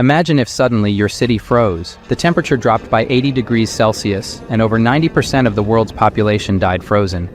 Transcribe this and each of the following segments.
Imagine if suddenly your city froze. The temperature dropped by 80 degrees Celsius, and over 90% of the world's population died frozen.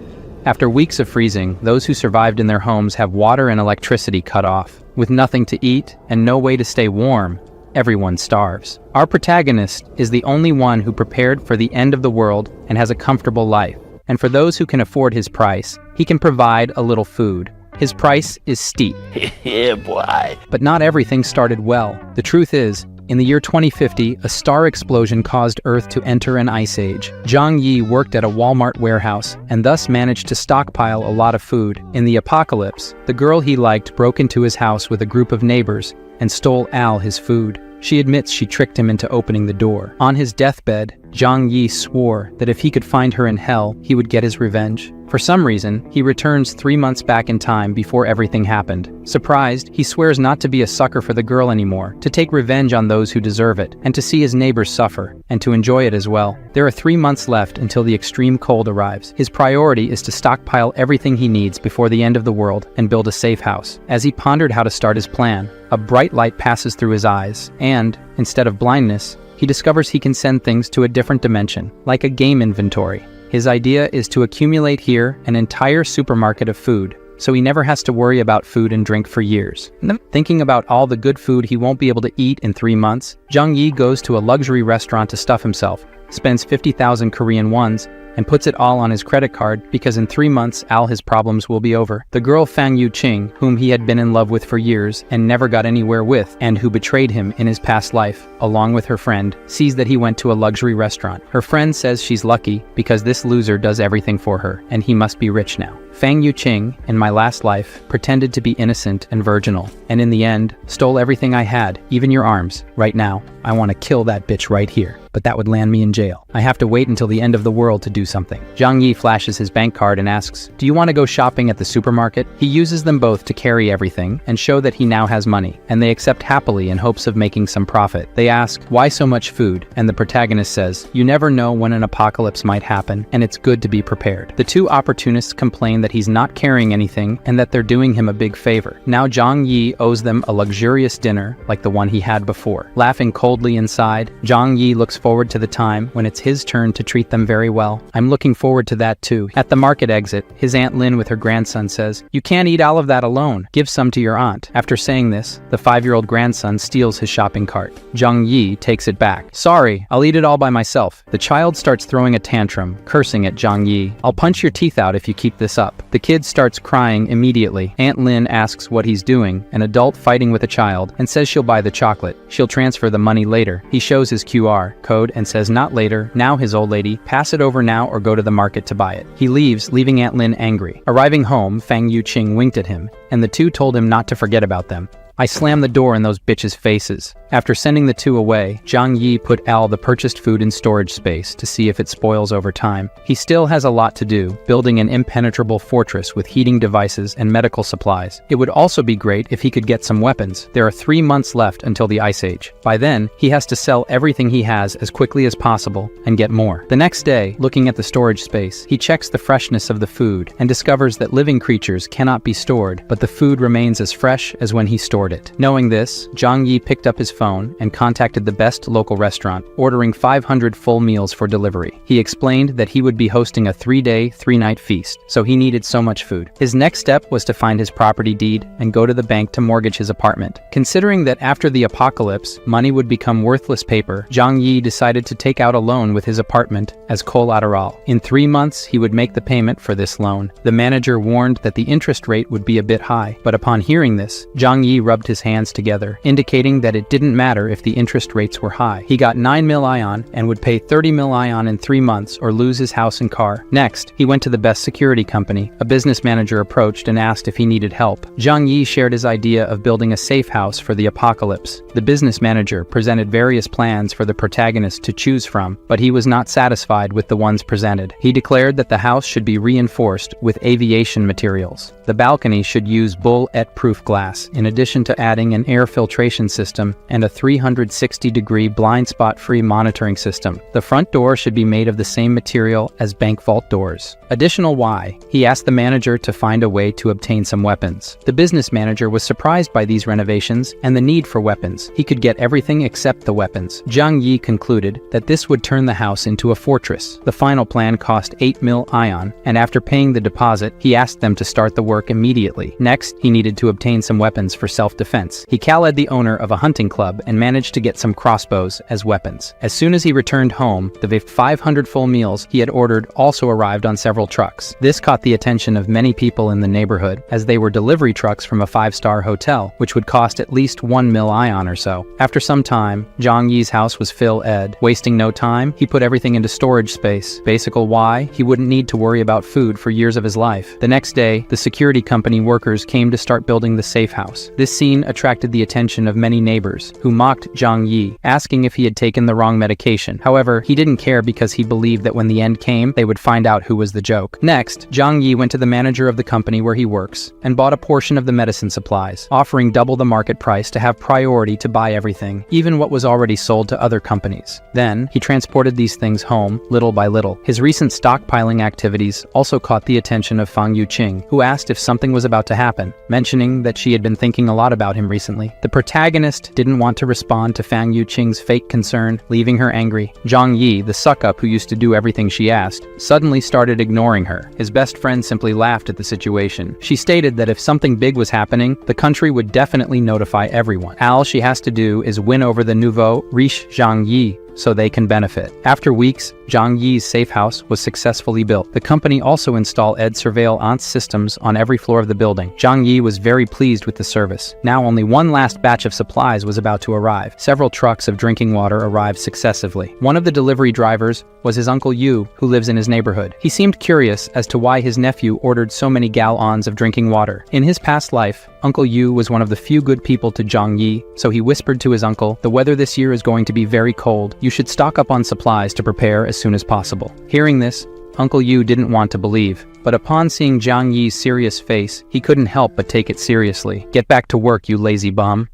After weeks of freezing, those who survived in their homes have water and electricity cut off. With nothing to eat and no way to stay warm, everyone starves. Our protagonist is the only one who prepared for the end of the world and has a comfortable life. And for those who can afford his price, he can provide a little food. His price is steep. Yeah, boy. But not everything started well. The truth is, in the year 2050, a star explosion caused Earth to enter an ice age. Zhang Yi worked at a Walmart warehouse and thus managed to stockpile a lot of food. In the apocalypse, the girl he liked broke into his house with a group of neighbors and stole Al his food. She admits she tricked him into opening the door. On his deathbed, Zhang Yi swore that if he could find her in hell, he would get his revenge. For some reason, he returns 3 months back in time before everything happened. Surprised, he swears not to be a sucker for the girl anymore, to take revenge on those who deserve it, and to see his neighbors suffer, and to enjoy it as well. There are 3 months left until the extreme cold arrives. His priority is to stockpile everything he needs before the end of the world and build a safe house. As he pondered how to start his plan, a bright light passes through his eyes, and, instead of blindness, he discovers he can send things to a different dimension, like a game inventory. His idea is to accumulate here an entire supermarket of food, so he never has to worry about food and drink for years. Thinking about all the good food he won't be able to eat in 3 months, Zhang Yi goes to a luxury restaurant to stuff himself, spends 50,000 Korean wons, and puts it all on his credit card because in 3 months all his problems will be over. The girl Fang Yuqing, whom he had been in love with for years and never got anywhere with, and who betrayed him in his past life, along with her friend, sees that he went to a luxury restaurant. Her friend says she's lucky because this loser does everything for her, and he must be rich now. Fang Yuqing, in my last life, pretended to be innocent and virginal, and in the end, stole everything I had, even your arms. Right now, I want to kill that bitch right here, but that would land me in jail. I have to wait until the end of the world to do something. Zhang Yi flashes his bank card and asks, "Do you want to go shopping at the supermarket?" He uses them both to carry everything and show that he now has money, and they accept happily in hopes of making some profit. They ask, "Why so much food?" And the protagonist says, "You never know when an apocalypse might happen, and it's good to be prepared." The two opportunists complain that he's not carrying anything and that they're doing him a big favor. Now Zhang Yi owes them a luxurious dinner like the one he had before. Laughing coldly inside, Zhang Yi looks forward to the time when it's his turn to treat them very well. "I'm looking forward to that too." At the market exit, his Aunt Lin with her grandson says, "You can't eat all of that alone. Give some to your aunt." After saying this, the 5-year-old grandson steals his shopping cart. Zhang Yi takes it back. "Sorry, I'll eat it all by myself." The child starts throwing a tantrum, cursing at Zhang Yi. "I'll punch your teeth out if you keep this up." The kid starts crying immediately. Aunt Lin asks what he's doing, an adult fighting with a child, and says she'll buy the chocolate. She'll transfer the money later. He shows his QR code and says not later, now his old lady, pass it over now or go to the market to buy it. He leaves, leaving Aunt Lin angry. Arriving home, Fang Yuqing winked at him, and the two told him not to forget about them. "I slammed the door in those bitches' faces." After sending the two away, Zhang Yi put Al the purchased food in storage space to see if it spoils over time. He still has a lot to do, building an impenetrable fortress with heating devices and medical supplies. It would also be great if he could get some weapons. There are 3 months left until the Ice Age. By then, he has to sell everything he has as quickly as possible and get more. The next day, looking at the storage space, he checks the freshness of the food and discovers that living creatures cannot be stored, but the food remains as fresh as when he stored it. Knowing this, Zhang Yi picked up his phone and contacted the best local restaurant, ordering 500 full meals for delivery. He explained that he would be hosting a 3-day, 3-night feast, so he needed so much food. His next step was to find his property deed and go to the bank to mortgage his apartment. Considering that after the apocalypse, money would become worthless paper, Zhang Yi decided to take out a loan with his apartment as collateral. In 3 months, he would make the payment for this loan. The manager warned that the interest rate would be a bit high, but upon hearing this, Zhang Yi rubbed his hands together, indicating that it didn't matter if the interest rates were high. He got 9 mil ion and would pay 30 mil ion in 3 months or lose his house and car. Next, he went to the best security company. A business manager approached and asked if he needed help. Zhang Yi shared his idea of building a safe house for the apocalypse. The business manager presented various plans for the protagonist to choose from, but he was not satisfied with the ones presented. He declared that the house should be reinforced with aviation materials. The balcony should use bullet-proof glass, in addition to adding an air filtration system and a 360-degree blind spot-free monitoring system. The front door should be made of the same material as bank vault doors. Additional why, he asked the manager to find a way to obtain some weapons. The business manager was surprised by these renovations and the need for weapons. He could get everything except the weapons. Zhang Yi concluded that this would turn the house into a fortress. The final plan cost 8 mil ion, and after paying the deposit, he asked them to start the work immediately. Next, he needed to obtain some weapons for self-defense. He called the owner of a hunting club and managed to get some crossbows as weapons. As soon as he returned home, the 500 full meals he had ordered also arrived on several trucks. This caught the attention of many people in the neighborhood, as they were delivery trucks from a 5-star hotel, which would cost at least 1 mil ion or so. After some time, Zhang Yi's house was filled. Wasting no time, he put everything into storage space. Basically why, he wouldn't need to worry about food for years of his life. The next day, the security company workers came to start building the safe house. This scene attracted the attention of many neighbors, who mocked Zhang Yi, asking if he had taken the wrong medication. However, he didn't care because he believed that when the end came, they would find out who was the joke. Next, Zhang Yi went to the manager of the company where he works and bought a portion of the medicine supplies, offering double the market price to have priority to buy everything, even what was already sold to other companies. Then, he transported these things home, little by little. His recent stockpiling activities also caught the attention of Fang Yuqing, who asked if something was about to happen, mentioning that she had been thinking a lot about him recently. The protagonist didn't want to respond to Fang Yuqing's fake concern, leaving her angry. Zhang Yi, the suck-up who used to do everything she asked, suddenly started ignoring her. His best friend simply laughed at the situation. She stated that if something big was happening, the country would definitely notify everyone. All she has to do is win over the nouveau riche Zhang Yi, so they can benefit. After weeks, Zhang Yi's safe house was successfully built. The company also installed surveillance systems on every floor of the building. Zhang Yi was very pleased with the service. Now only one last batch of supplies was about to arrive. Several trucks of drinking water arrived successively. One of the delivery drivers was his uncle Yu, who lives in his neighborhood. He seemed curious as to why his nephew ordered so many gallons of drinking water. In his past life, Uncle Yu was one of the few good people to Zhang Yi, so he whispered to his uncle, "The weather this year is going to be very cold. You should stock up on supplies to prepare as soon as possible." Hearing this, Uncle Yu didn't want to believe, but upon seeing Zhang Yi's serious face, he couldn't help but take it seriously. "Get back to work, you lazy bum."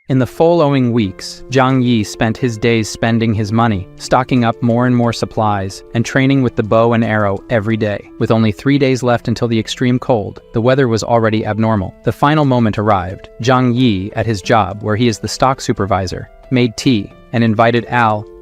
In the following weeks, Zhang Yi spent his days spending his money, stocking up more and more supplies, and training with the bow and arrow every day. With only 3 days left until the extreme cold, the weather was already abnormal. The final moment arrived. Zhang Yi, at his job, where he is the stock supervisor, made tea and invited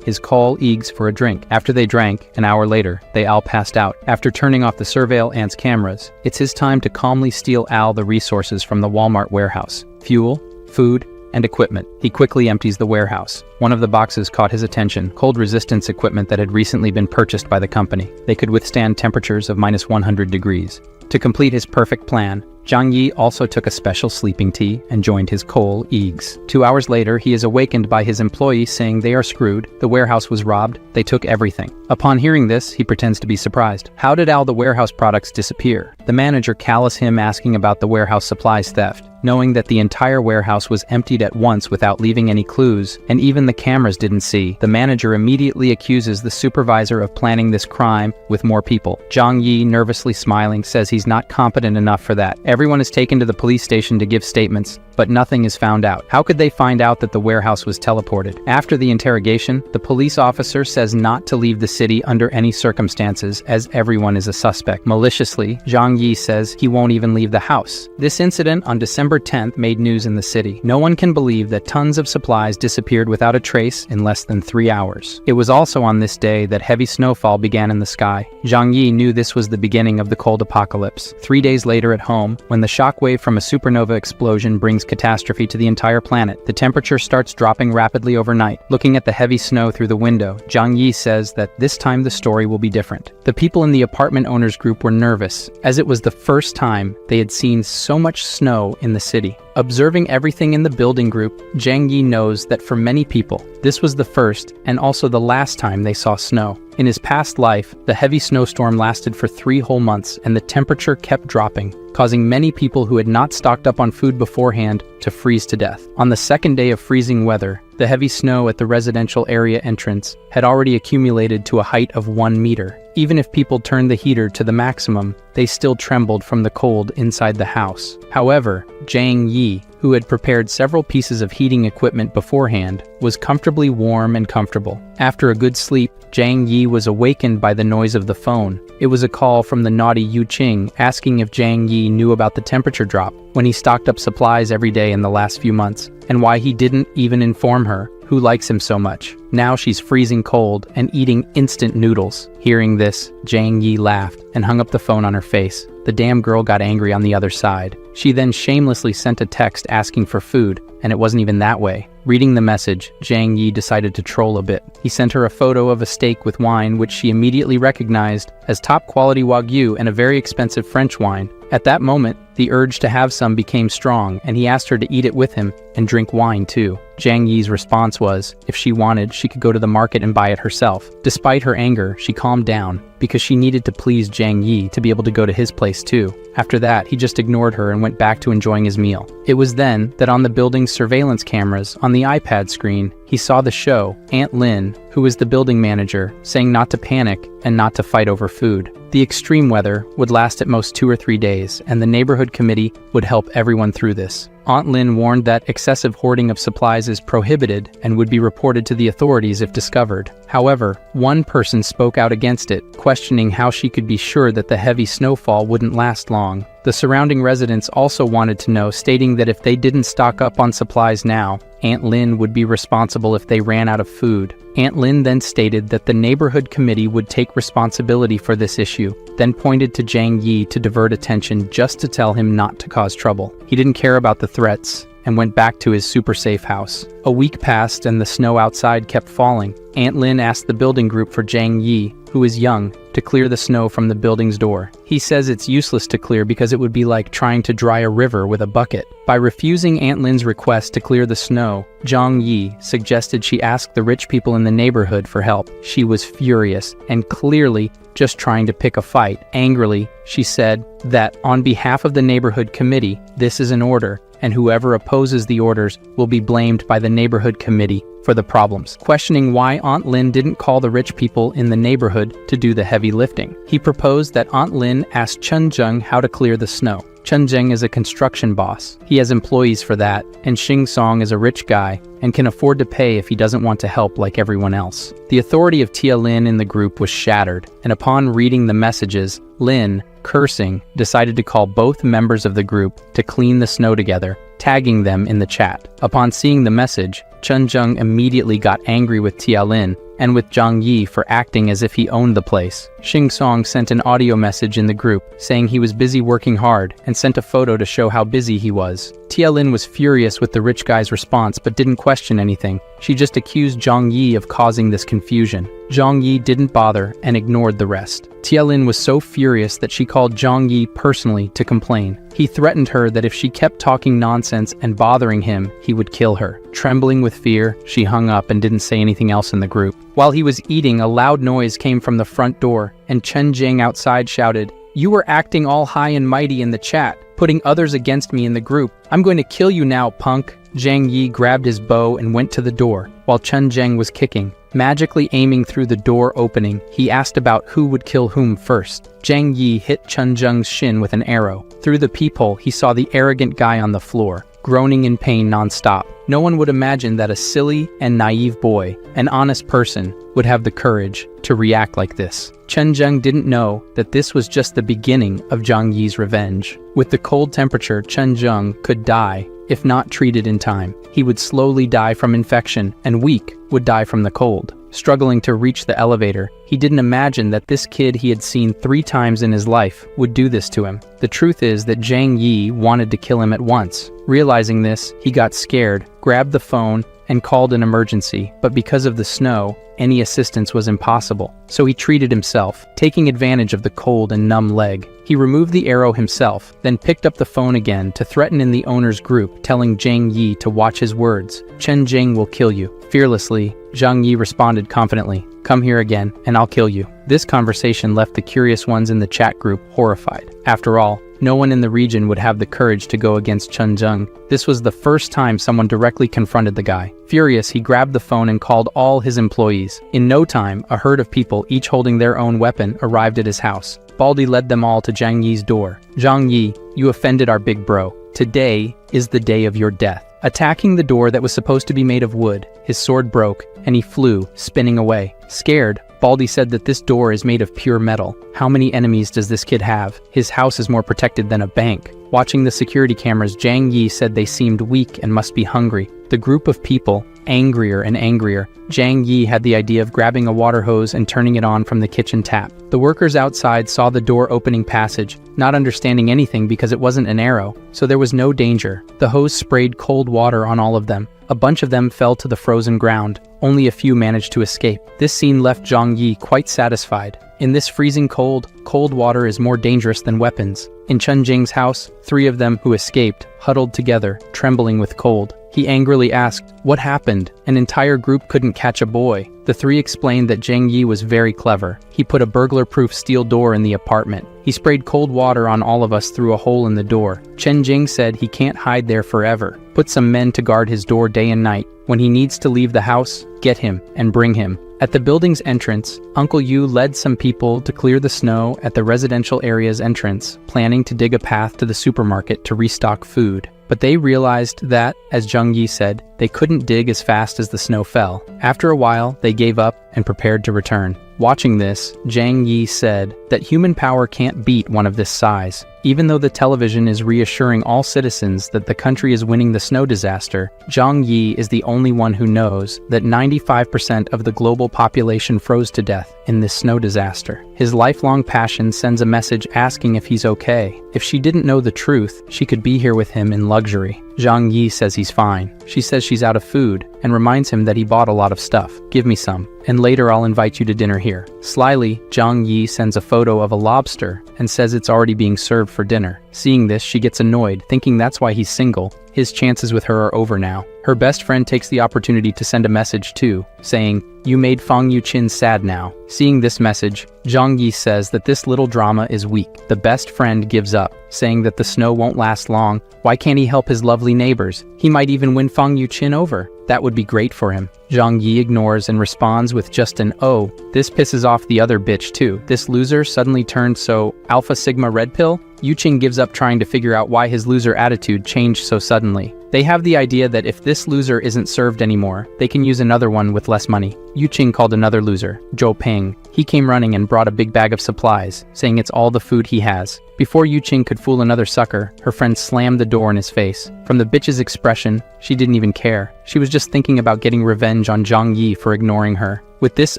his colleagues for a drink. After they drank, an hour later, they all passed out. After turning off the surveillance cameras, it's his time to calmly steal the resources from the Walmart warehouse: fuel, food, and equipment. He quickly empties the warehouse. One of the boxes caught his attention: cold resistance equipment that had recently been purchased by the company. They could withstand temperatures of -100 degrees. To complete his perfect plan, Zhang Yi also took a special sleeping tea and joined his colleagues. 2 hours later, he is awakened by his employee saying they are screwed, the warehouse was robbed, they took everything. Upon hearing this, he pretends to be surprised. How did all the warehouse products disappear? The manager calls him asking about the warehouse supplies theft. Knowing that the entire warehouse was emptied at once without leaving any clues, and even the cameras didn't see, the manager immediately accuses the supervisor of planning this crime with more people. Zhang Yi, nervously smiling, says he's not competent enough for that. Everyone is taken to the police station to give statements, but nothing is found out. How could they find out that the warehouse was teleported? After the interrogation, the police officer says not to leave the city under any circumstances, as everyone is a suspect. Maliciously, Zhang Yi says he won't even leave the house. This incident on December 10th made news in the city. No one can believe that tons of supplies disappeared without a trace in less than 3 hours. It was also on this day that heavy snowfall began in the sky. Zhang Yi knew this was the beginning of the cold apocalypse. 3 days later at home, when the shockwave from a supernova explosion brings catastrophe to the entire planet, the temperature starts dropping rapidly overnight. Looking at the heavy snow through the window, Zhang Yi says that this time the story will be different. The people in the apartment owners group were nervous, as it was the first time they had seen so much snow in the city. Observing everything in the building group, Zhang Yi knows that for many people, this was the first and also the last time they saw snow. In his past life, the heavy snowstorm lasted for 3 whole months and the temperature kept dropping, causing many people who had not stocked up on food beforehand to freeze to death. On the second day of freezing weather, the heavy snow at the residential area entrance had already accumulated to a height of 1 meter. Even if people turned the heater to the maximum, they still trembled from the cold inside the house. However, Zhang Yi, who had prepared several pieces of heating equipment beforehand, was comfortably warm and comfortable. After a good sleep, Zhang Yi was awakened by the noise of the phone. It was a call from the naughty Yu Qing asking if Zhang Yi knew about the temperature drop when he stocked up supplies every day in the last few months, and why he didn't even inform her, who likes him so much. Now she's freezing cold and eating instant noodles. Hearing this, Zhang Yi laughed and hung up the phone on her face. The damn girl got angry on the other side. She then shamelessly sent a text asking for food, and it wasn't even that way. Reading the message, Zhang Yi decided to troll a bit. He sent her a photo of a steak with wine, which she immediately recognized as top-quality Wagyu and a very expensive French wine. At that moment, the urge to have some became strong, and he asked her to eat it with him and drink wine too. Zhang Yi's response was, if she wanted, she could go to the market and buy it herself. Despite her anger, she calmed down, because she needed to please Zhang Yi to be able to go to his place too. After that, he just ignored her and went back to enjoying his meal. It was then that on the building's surveillance cameras on the iPad screen, he saw the show, Aunt Lin, who was the building manager, saying not to panic and not to fight over food. The extreme weather would last at most 2 or 3 days, and the neighborhood committee would help everyone through this. Aunt Lin warned that excessive hoarding of supplies is prohibited and would be reported to the authorities if discovered. However, one person spoke out against it, questioning how she could be sure that the heavy snowfall wouldn't last long. The surrounding residents also wanted to know, stating that if they didn't stock up on supplies now, Aunt Lin would be responsible if they ran out of food. Aunt Lin then stated that the neighborhood committee would take responsibility for this issue, then pointed to Zhang Yi to divert attention just to tell him not to cause trouble. He didn't care about the threats and went back to his super safe house. A week passed and the snow outside kept falling. Aunt Lin asked the building group for Zhang Yi, who is young, to clear the snow from the building's door. He says it's useless to clear because it would be like trying to dry a river with a bucket. By refusing Aunt Lin's request to clear the snow, Zhang Yi suggested she ask the rich people in the neighborhood for help. She was furious and clearly just trying to pick a fight. Angrily, she said that on behalf of the neighborhood committee, this is an order, and whoever opposes the orders will be blamed by the neighborhood committee for the problems. Questioning why Aunt Lin didn't call the rich people in the neighborhood to do the heavy lifting, he proposed that Aunt Lin ask Chen Zheng how to clear the snow. Chen Zheng is a construction boss. He has employees for that, and Xing Song is a rich guy and can afford to pay if he doesn't want to help like everyone else. The authority of Tia Lin in the group was shattered, and upon reading the messages, Lin, cursing, decided to call both members of the group to clean the snow together, tagging them in the chat. Upon seeing the message, Chen Zheng immediately got angry with Tia Lin and with Zhang Yi for acting as if he owned the place. Xing Song sent an audio message in the group saying he was busy working hard and sent a photo to show how busy he was. Tia Lin was furious with the rich guy's response but didn't question anything. She just accused Zhang Yi of causing this confusion. Zhang Yi didn't bother and ignored the rest. Tia Lin was so furious that she called Zhang Yi personally to complain. He threatened her that if she kept talking nonsense and bothering him, he would kill her. Trembling with fear, she hung up and didn't say anything else in the group. While he was eating, a loud noise came from the front door, and Chen Jing outside shouted, "You were acting all high and mighty in the chat, putting others against me in the group. I'm going to kill you now, punk." Zhang Yi grabbed his bow and went to the door, while Chen Zheng was kicking. Magically aiming through the door opening, he asked about who would kill whom first. Zhang Yi hit Chen Zheng's shin with an arrow. Through the peephole, he saw the arrogant guy on the floor, groaning in pain non-stop. No one would imagine that a silly and naive boy, an honest person, would have the courage to react like this. Chen Zheng didn't know that this was just the beginning of Zhang Yi's revenge. With the cold temperature, Chen Zheng could die if not treated in time. He would slowly die from infection, and weak would die from the cold. Struggling to reach the elevator, he didn't imagine that this kid he had seen 3 times in his life would do this to him. The truth is that Zhang Yi wanted to kill him at once. Realizing this, he got scared, grabbed the phone, and called an emergency, but because of the snow, any assistance was impossible. So he treated himself, taking advantage of the cold and numb leg. He removed the arrow himself, then picked up the phone again to threaten in the owner's group, telling Zhang Yi to watch his words. "Chen Jing will kill you." Fearlessly, Zhang Yi responded confidently, "Come here again, and I'll kill you." This conversation left the curious ones in the chat group horrified. After all, no one in the region would have the courage to go against Chen Zheng. This was the first time someone directly confronted the guy. Furious, he grabbed the phone and called all his employees. In no time, a herd of people, each holding their own weapon, arrived at his house. Baldy led them all to Zhang Yi's door. "Zhang Yi, you offended our big bro. Today is the day of your death. Attacking the door that was supposed to be made of wood, his sword broke, and he flew, spinning away. Scared, Baldy said that this door is made of pure metal. How many enemies does this kid have? His house is more protected than a bank. Watching the security cameras, Zhang Yi said they seemed weak and must be hungry. The group of people, angrier and angrier, Zhang Yi had the idea of grabbing a water hose and turning it on from the kitchen tap. The workers outside saw the door opening passage, not understanding anything because it wasn't an arrow, so there was no danger. The hose sprayed cold water on all of them. A bunch of them fell to the frozen ground. Only a few managed to escape. This scene left Zhang Yi quite satisfied. In this freezing cold water is more dangerous than weapons. In Chen Jing's house, 3 of them who escaped huddled together, trembling with cold. He angrily asked, "What happened?" An entire group couldn't catch a boy. The 3 explained that Zhang Yi was very clever. He put a burglar-proof steel door in the apartment. He sprayed cold water on all of us through a hole in the door. Chen Jing said he can't hide there forever. Put some men to guard his door day and night. When he needs to leave the house, get him and bring him. At the building's entrance, Uncle Yu led some people to clear the snow at the residential area's entrance, planning to dig a path to the supermarket to restock food. But they realized that, as Zhang Yi said, they couldn't dig as fast as the snow fell. After a while, they gave up and prepared to return. Watching this, Zhang Yi said that human power can't beat one of this size. Even though the television is reassuring all citizens that the country is winning the snow disaster, Zhang Yi is the only one who knows that 95% of the global population froze to death in this snow disaster. His lifelong passion sends a message asking if he's okay. If she didn't know the truth, she could be here with him in luxury. Zhang Yi says he's fine. She says she's out of food and reminds him that he bought a lot of stuff. Give me some, and later I'll invite you to dinner here. Slyly, Zhang Yi sends a photo of a lobster and says it's already being served for dinner. Seeing this, she gets annoyed, thinking that's why he's single. His chances with her are over now. Her best friend takes the opportunity to send a message too, saying, "You made Fang Yuqin sad now." Seeing this message, Zhang Yi says that this little drama is weak. The best friend gives up, saying that the snow won't last long. Why can't he help his lovely neighbors? He might even win Fang Yuqin over. That would be great for him. Zhang Yi ignores and responds with just an "oh." This pisses off the other bitch too. This loser suddenly turned so Alpha Sigma Red Pill? Yuqing gives up trying to figure out why his loser attitude changed so suddenly. They have the idea that if this loser isn't served anymore, they can use another one with less money. Yuqing called another loser, Zhou Ping. He came running and brought a big bag of supplies, saying it's all the food he has. Before Yuqing could fool another sucker, her friend slammed the door in his face. From the bitch's expression, she didn't even care. She was just thinking about getting revenge on Zhang Yi for ignoring her. With this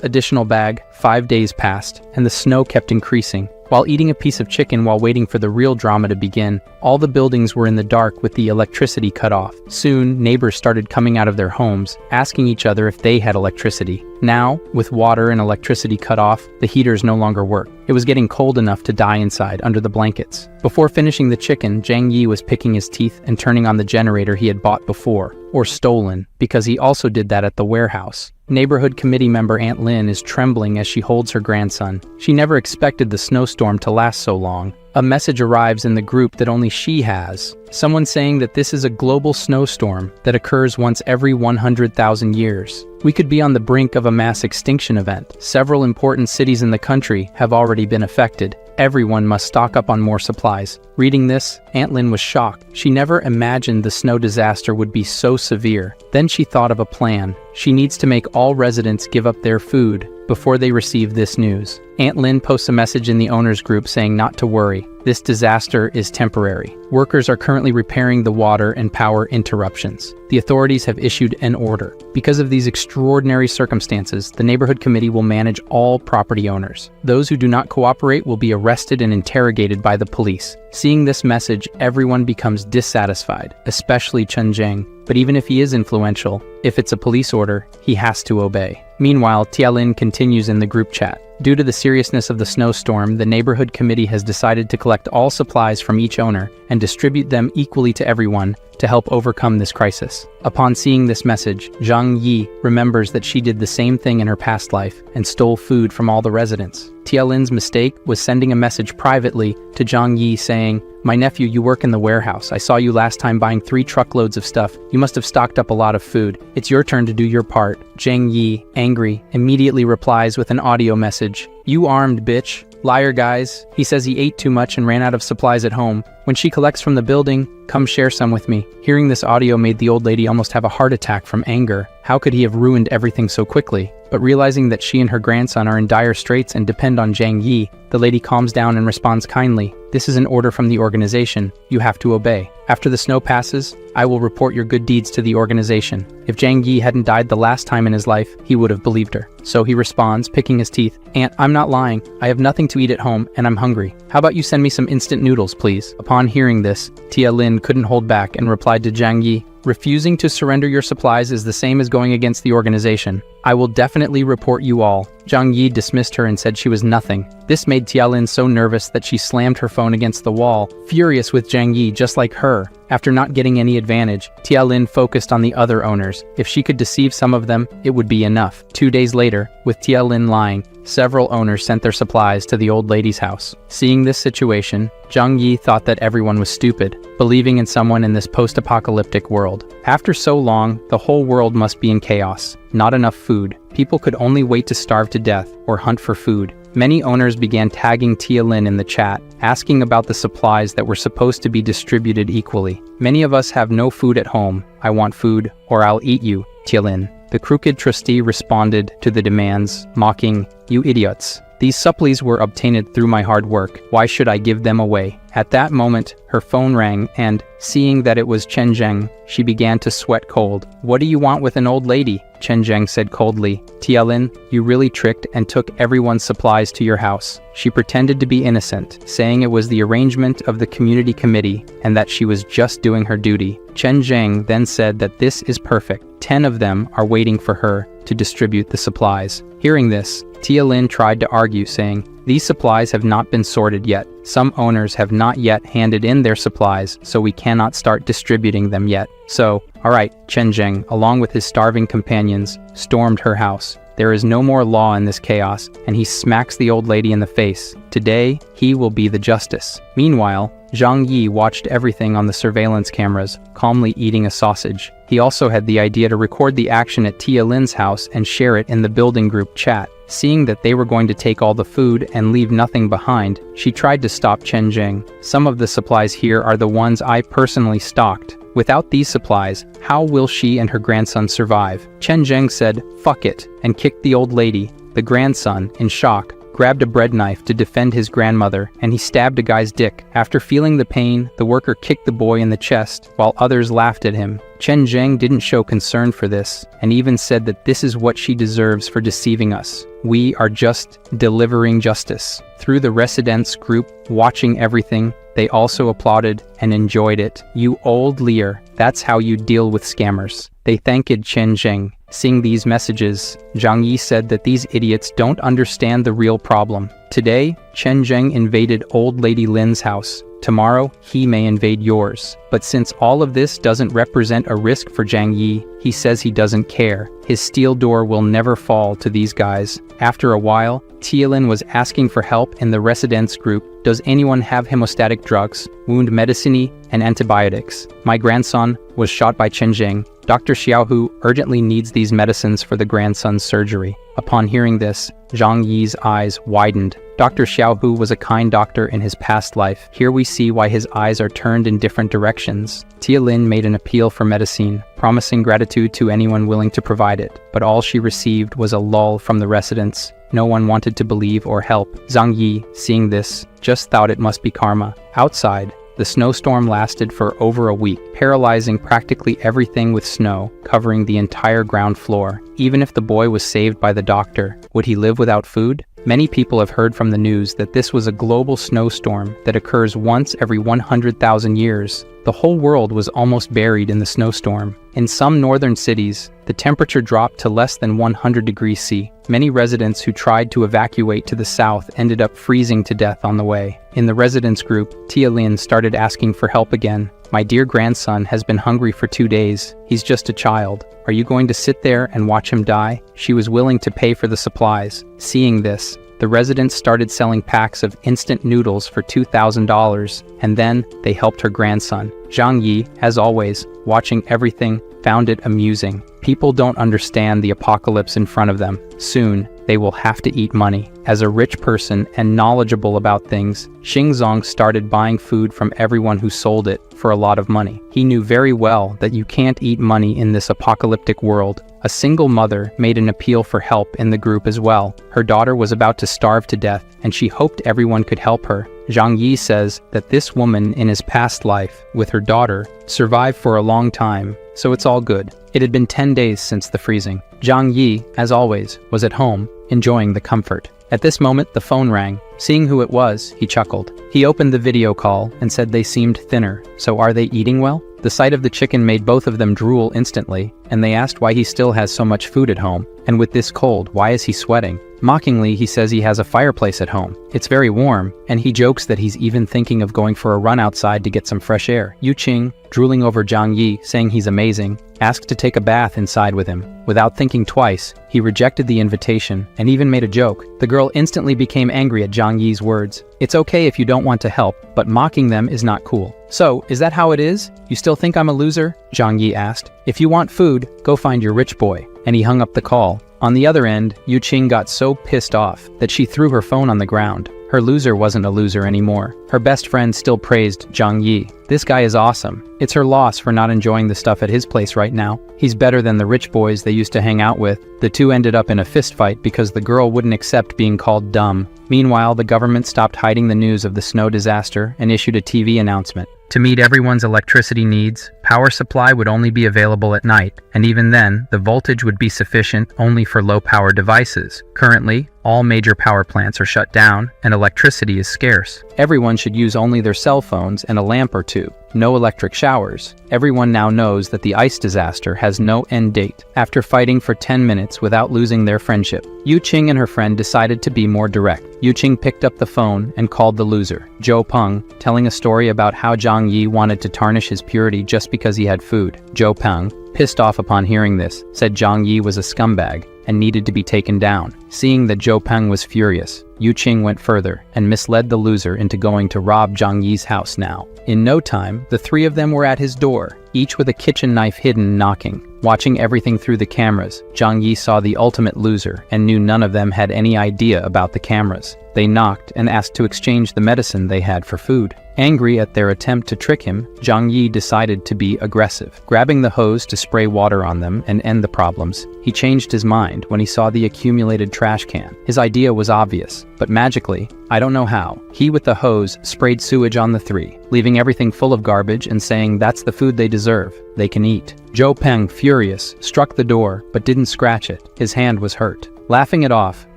additional bag, 5 days passed, and the snow kept increasing. While eating a piece of chicken while waiting for the real drama to begin, all the buildings were in the dark with the electricity cut off. Soon, neighbors started coming out of their homes, asking each other if they had electricity. Now, with water and electricity cut off, the heaters no longer worked. It was getting cold enough to die inside under the blankets. Before finishing the chicken, Zhang Yi was picking his teeth and turning on the generator he had bought before, or stolen, because he also did that at the warehouse. Neighborhood committee member Aunt Lin is trembling as she holds her grandson. She never expected the snowstorm to last so long. A message arrives in the group that only she has. Someone saying that this is a global snowstorm that occurs once every 100,000 years. We could be on the brink of a mass extinction event. Several important cities in the country have already been affected. Everyone must stock up on more supplies. Reading this, Aunt Lin was shocked. She never imagined the snow disaster would be so severe. Then she thought of a plan. She needs to make all residents give up their food before they receive this news. Aunt Lin posts a message in the owners group saying not to worry. This disaster is temporary. Workers are currently repairing the water and power interruptions. The authorities have issued an order. Because of these extraordinary circumstances, the neighborhood committee will manage all property owners. Those who do not cooperate will be arrested and interrogated by the police. Seeing this message, everyone becomes dissatisfied, especially Chen Zheng. But even if he is influential, if it's a police order, he has to obey. Meanwhile, Tialin continues in the group chat. Due to the seriousness of the snowstorm, the neighborhood committee has decided to collect all supplies from each owner and distribute them equally to everyone to help overcome this crisis. Upon seeing this message, Zhang Yi remembers that she did the same thing in her past life and stole food from all the residents. Tialin's mistake was sending a message privately to Zhang Yi saying, "My nephew, you work in the warehouse. I saw you last time buying 3 truckloads of stuff. You must have stocked up a lot of food. It's your turn to do your part." Zhang Yi, angry, immediately replies with an audio message, "You armed bitch. Liar, guys. He says he ate too much and ran out of supplies at home. When she collects from the building, come share some with me. Hearing this audio made the old lady almost have a heart attack from anger. How could he have ruined everything so quickly? But realizing that she and her grandson are in dire straits and depend on Zhang Yi, the lady calms down and responds kindly. This is an order from the organization. You have to obey. After the snow passes, I will report your good deeds to the organization. If Zhang Yi hadn't died the last time in his life, he would have believed her. So he responds, picking his teeth, Aunt, I'm not lying. I have nothing to eat at home, and I'm hungry. How about you send me some instant noodles, please? Upon hearing this, Tia Lin couldn't hold back and replied to Zhang Yi, refusing to surrender your supplies is the same as going against the organization. I will definitely report you all. Zhang Yi dismissed her and said she was nothing. This made Tia Lin so nervous that she slammed her phone against the wall, furious with Zhang Yi just like her. After not getting any advantage, Tia Lin focused on the other owners. If she could deceive some of them, it would be enough. 2 days later, with Tia Lin lying, several owners sent their supplies to the old lady's house. Seeing this situation, Zhang Yi thought that everyone was stupid, believing in someone in this post-apocalyptic world. After so long, the whole world must be in chaos. Not enough food. People could only wait to starve to death or hunt for food. Many owners began tagging Tia Lin in the chat, asking about the supplies that were supposed to be distributed equally. Many of us have no food at home. I want food, or I'll eat you, Tia Lin. The crooked trustee responded to the demands, mocking, You idiots. These supplies were obtained through my hard work. Why should I give them away? At that moment, her phone rang and, seeing that it was Chen Zheng, she began to sweat cold. What do you want with an old lady? Chen Zheng said coldly. Tia Lin, you really tricked and took everyone's supplies to your house. She pretended to be innocent, saying it was the arrangement of the community committee and that she was just doing her duty. Chen Zheng then said that this is perfect. 10 of them are waiting for her to distribute the supplies. Hearing this, Tia Lin tried to argue, saying, these supplies have not been sorted yet. Some owners have not yet handed in their supplies, so we cannot start distributing them yet. So, alright, Chen Zheng, along with his starving companions, stormed her house. There is no more law in this chaos, and he smacks the old lady in the face. Today, he will be the justice. Meanwhile, Zhang Yi watched everything on the surveillance cameras, calmly eating a sausage. He also had the idea to record the action at Tia Lin's house and share it in the building group chat. Seeing that they were going to take all the food and leave nothing behind, she tried to stop Chen Zheng. Some of the supplies here are the ones I personally stocked. Without these supplies, how will she and her grandson survive? Chen Zheng said, fuck it, and kicked the old lady. The grandson, in shock, grabbed a bread knife to defend his grandmother, and he stabbed a guy's dick. After feeling the pain, the worker kicked the boy in the chest, while others laughed at him. Chen Zheng didn't show concern for this, and even said that this is what she deserves for deceiving us. We are just delivering justice. Through the residents group, watching everything, they also applauded and enjoyed it. You old liar, that's how you deal with scammers. They thanked Chen Zheng. Seeing these messages, Zhang Yi said that these idiots don't understand the real problem. Today, Chen Zheng invaded old lady Lin's house. Tomorrow, he may invade yours. But since all of this doesn't represent a risk for Zhang Yi, he says he doesn't care. His steel door will never fall to these guys. After a while, Tia Lin was asking for help in the residents group. Does anyone have hemostatic drugs, wound medicine, and antibiotics? My grandson was shot by Chen Zheng. Dr. Xiaohu urgently needs these medicines for the grandson's surgery. Upon hearing this, Zhang Yi's eyes widened. Dr. Xiaohu was a kind doctor in his past life. Here we see why his eyes are turned in different directions. Tia Lin made an appeal for medicine, promising gratitude to anyone willing to provide it. But all she received was a lull from the residents. No one wanted to believe or help. Zhang Yi, seeing this, just thought it must be karma. Outside, the snowstorm lasted for over a week, paralyzing practically everything with snow, covering the entire ground floor. Even if the boy was saved by the doctor, would he live without food? Many people have heard from the news that this was a global snowstorm that occurs once every 100,000 years. The whole world was almost buried in the snowstorm. In some northern cities, the temperature dropped to less than 100 degrees C. Many residents who tried to evacuate to the south ended up freezing to death on the way. In the residents group, Tia Lin started asking for help again. My dear grandson has been hungry for 2 days. He's just a child. Are you going to sit there and watch him die? She was willing to pay for the supplies. Seeing this, the residents started selling packs of instant noodles for $2,000, and then they helped her grandson. Zhang Yi, as always, watching everything, found it amusing. People don't understand the apocalypse in front of them. Soon, they will have to eat money. As a rich person and knowledgeable about things, Xingzong started buying food from everyone who sold it for a lot of money. He knew very well that you can't eat money in this apocalyptic world. A single mother made an appeal for help in the group as well. Her daughter was about to starve to death, and she hoped everyone could help her. Zhang Yi says that this woman in his past life, with her daughter, survived for a long time, so it's all good. It had been 10 days since the freezing. Zhang Yi, as always, was at home, enjoying the comfort. At this moment, the phone rang. Seeing who it was, he chuckled. He opened the video call and said they seemed thinner. So are they eating well? The sight of the chicken made both of them drool instantly, and they asked why he still has so much food at home. And with this cold, why is he sweating? Mockingly, he says he has a fireplace at home. It's very warm, and he jokes that he's even thinking of going for a run outside to get some fresh air. Yu Qing, drooling over Zhang Yi, saying he's amazing, asked to take a bath inside with him. Without thinking twice, he rejected the invitation and even made a joke. The girl instantly became angry at Zhang Yi's words. It's okay if you don't want to help, but mocking them is not cool. So, is that how it is? You still think I'm a loser? Zhang Yi asked. If you want food, go find your rich boy. And he hung up the call. On the other end, Yu Qing got so pissed off that she threw her phone on the ground. Her loser wasn't a loser anymore. Her best friend still praised Zhang Yi. This guy is awesome. It's her loss for not enjoying the stuff at his place right now. He's better than the rich boys they used to hang out with. The two ended up in a fistfight because the girl wouldn't accept being called dumb. Meanwhile, the government stopped hiding the news of the snow disaster and issued a TV announcement. To meet everyone's electricity needs, power supply would only be available at night, and even then, the voltage would be sufficient only for low-power devices. Currently, all major power plants are shut down, and electricity is scarce. Everyone should use only their cell phones and a lamp or two. No electric showers. Everyone now knows that the ice disaster has no end date. After fighting for 10 minutes without losing their friendship, Yu Qing and her friend decided to be more direct. Yu Qing picked up the phone and called the loser, Zhou Peng, telling a story about how Zhang Yi wanted to tarnish his purity just because he had food. Zhou Peng, pissed off upon hearing this, said Zhang Yi was a scumbag and needed to be taken down. Seeing that Zhou Peng was furious, Yu Qing went further and misled the loser into going to rob Zhang Yi's house now. In no time, the three of them were at his door, each with a kitchen knife hidden, knocking. Watching everything through the cameras, Zhang Yi saw the ultimate loser and knew none of them had any idea about the cameras. They knocked and asked to exchange the medicine they had for food. Angry at their attempt to trick him, Zhang Yi decided to be aggressive. Grabbing the hose to spray water on them and end the problems, he changed his mind when he saw the accumulated trash can. His idea was obvious, but magically, I don't know how, he with the hose sprayed sewage on the three, leaving everything full of garbage and saying that's the food they deserve, they can eat. Zhou Peng, furious, struck the door but didn't scratch it. His hand was hurt. Laughing it off,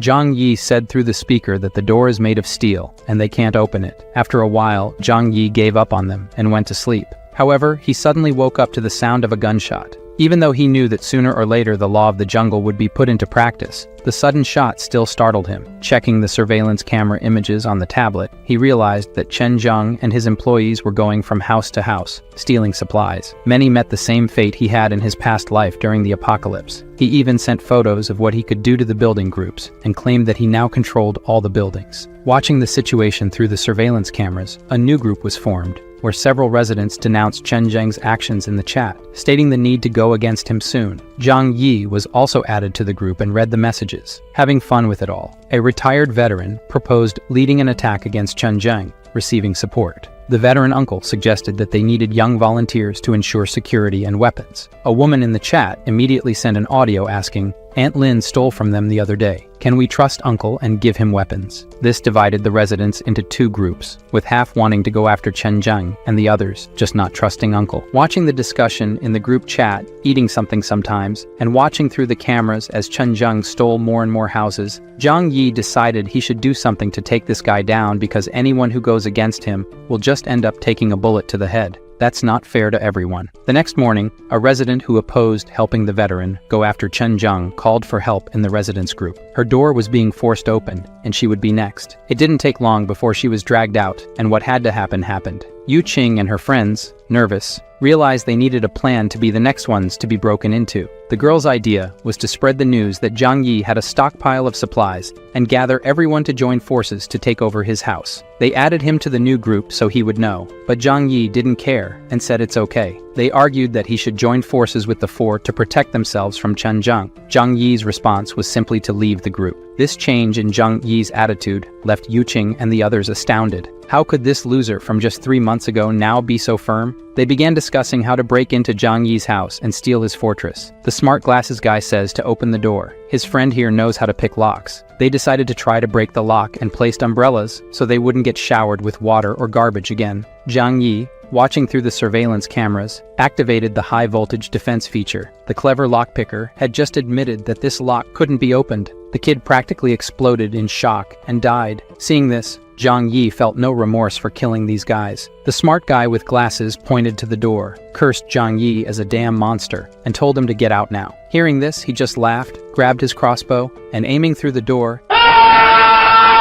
Zhang Yi said through the speaker that the door is made of steel and they can't open it. After a while, Zhang Yi gave up on them and went to sleep. However, he suddenly woke up to the sound of a gunshot. Even though he knew that sooner or later the law of the jungle would be put into practice, the sudden shot still startled him. Checking the surveillance camera images on the tablet, he realized that Chen Zheng and his employees were going from house to house, stealing supplies. Many met the same fate he had in his past life during the apocalypse. He even sent photos of what he could do to the building groups, and claimed that he now controlled all the buildings. Watching the situation through the surveillance cameras, a new group was formed, where several residents denounced Chen Zheng's actions in the chat, stating the need to go against him soon. Zhang Yi was also added to the group and read the messages. Having fun with it all, a retired veteran proposed leading an attack against Chen Zheng, receiving support. The veteran uncle suggested that they needed young volunteers to ensure security and weapons. A woman in the chat immediately sent an audio asking, Aunt Lin stole from them the other day. Can we trust Uncle and give him weapons? This divided the residents into two groups, with half wanting to go after Chen Zheng and the others just not trusting Uncle. Watching the discussion in the group chat, eating something sometimes, and watching through the cameras as Chen Zheng stole more and more houses, Zhang Yi decided he should do something to take this guy down because anyone who goes against him will just end up taking a bullet to the head. That's not fair to everyone. The next morning, a resident who opposed helping the veteran go after Chen Zheng called for help in the residents group. Her door was being forced open, and she would be next. It didn't take long before she was dragged out, and what had to happen happened. Yu Qing and her friends, nervous, realized they needed a plan to be the next ones to be broken into. The girl's idea was to spread the news that Zhang Yi had a stockpile of supplies and gather everyone to join forces to take over his house. They added him to the new group so he would know, but Zhang Yi didn't care and said it's okay. They argued that he should join forces with the four to protect themselves from Chen Zhang. Zhang Yi's response was simply to leave the group. This change in Zhang Yi's attitude left Yu Qing and the others astounded. How could this loser from just 3 months ago now be so firm? They began discussing how to break into Zhang Yi's house and steal his fortress. The smart glasses guy says to open the door. His friend here knows how to pick locks. They decided to try to break the lock and placed umbrellas so they wouldn't get showered with water or garbage again. Zhang Yi, watching through the surveillance cameras, activated the high-voltage defense feature. The clever lockpicker had just admitted that this lock couldn't be opened. The kid practically exploded in shock and died. Seeing this, Zhang Yi felt no remorse for killing these guys. The smart guy with glasses pointed to the door, cursed Zhang Yi as a damn monster, and told him to get out now. Hearing this, he just laughed, grabbed his crossbow, and aiming through the door,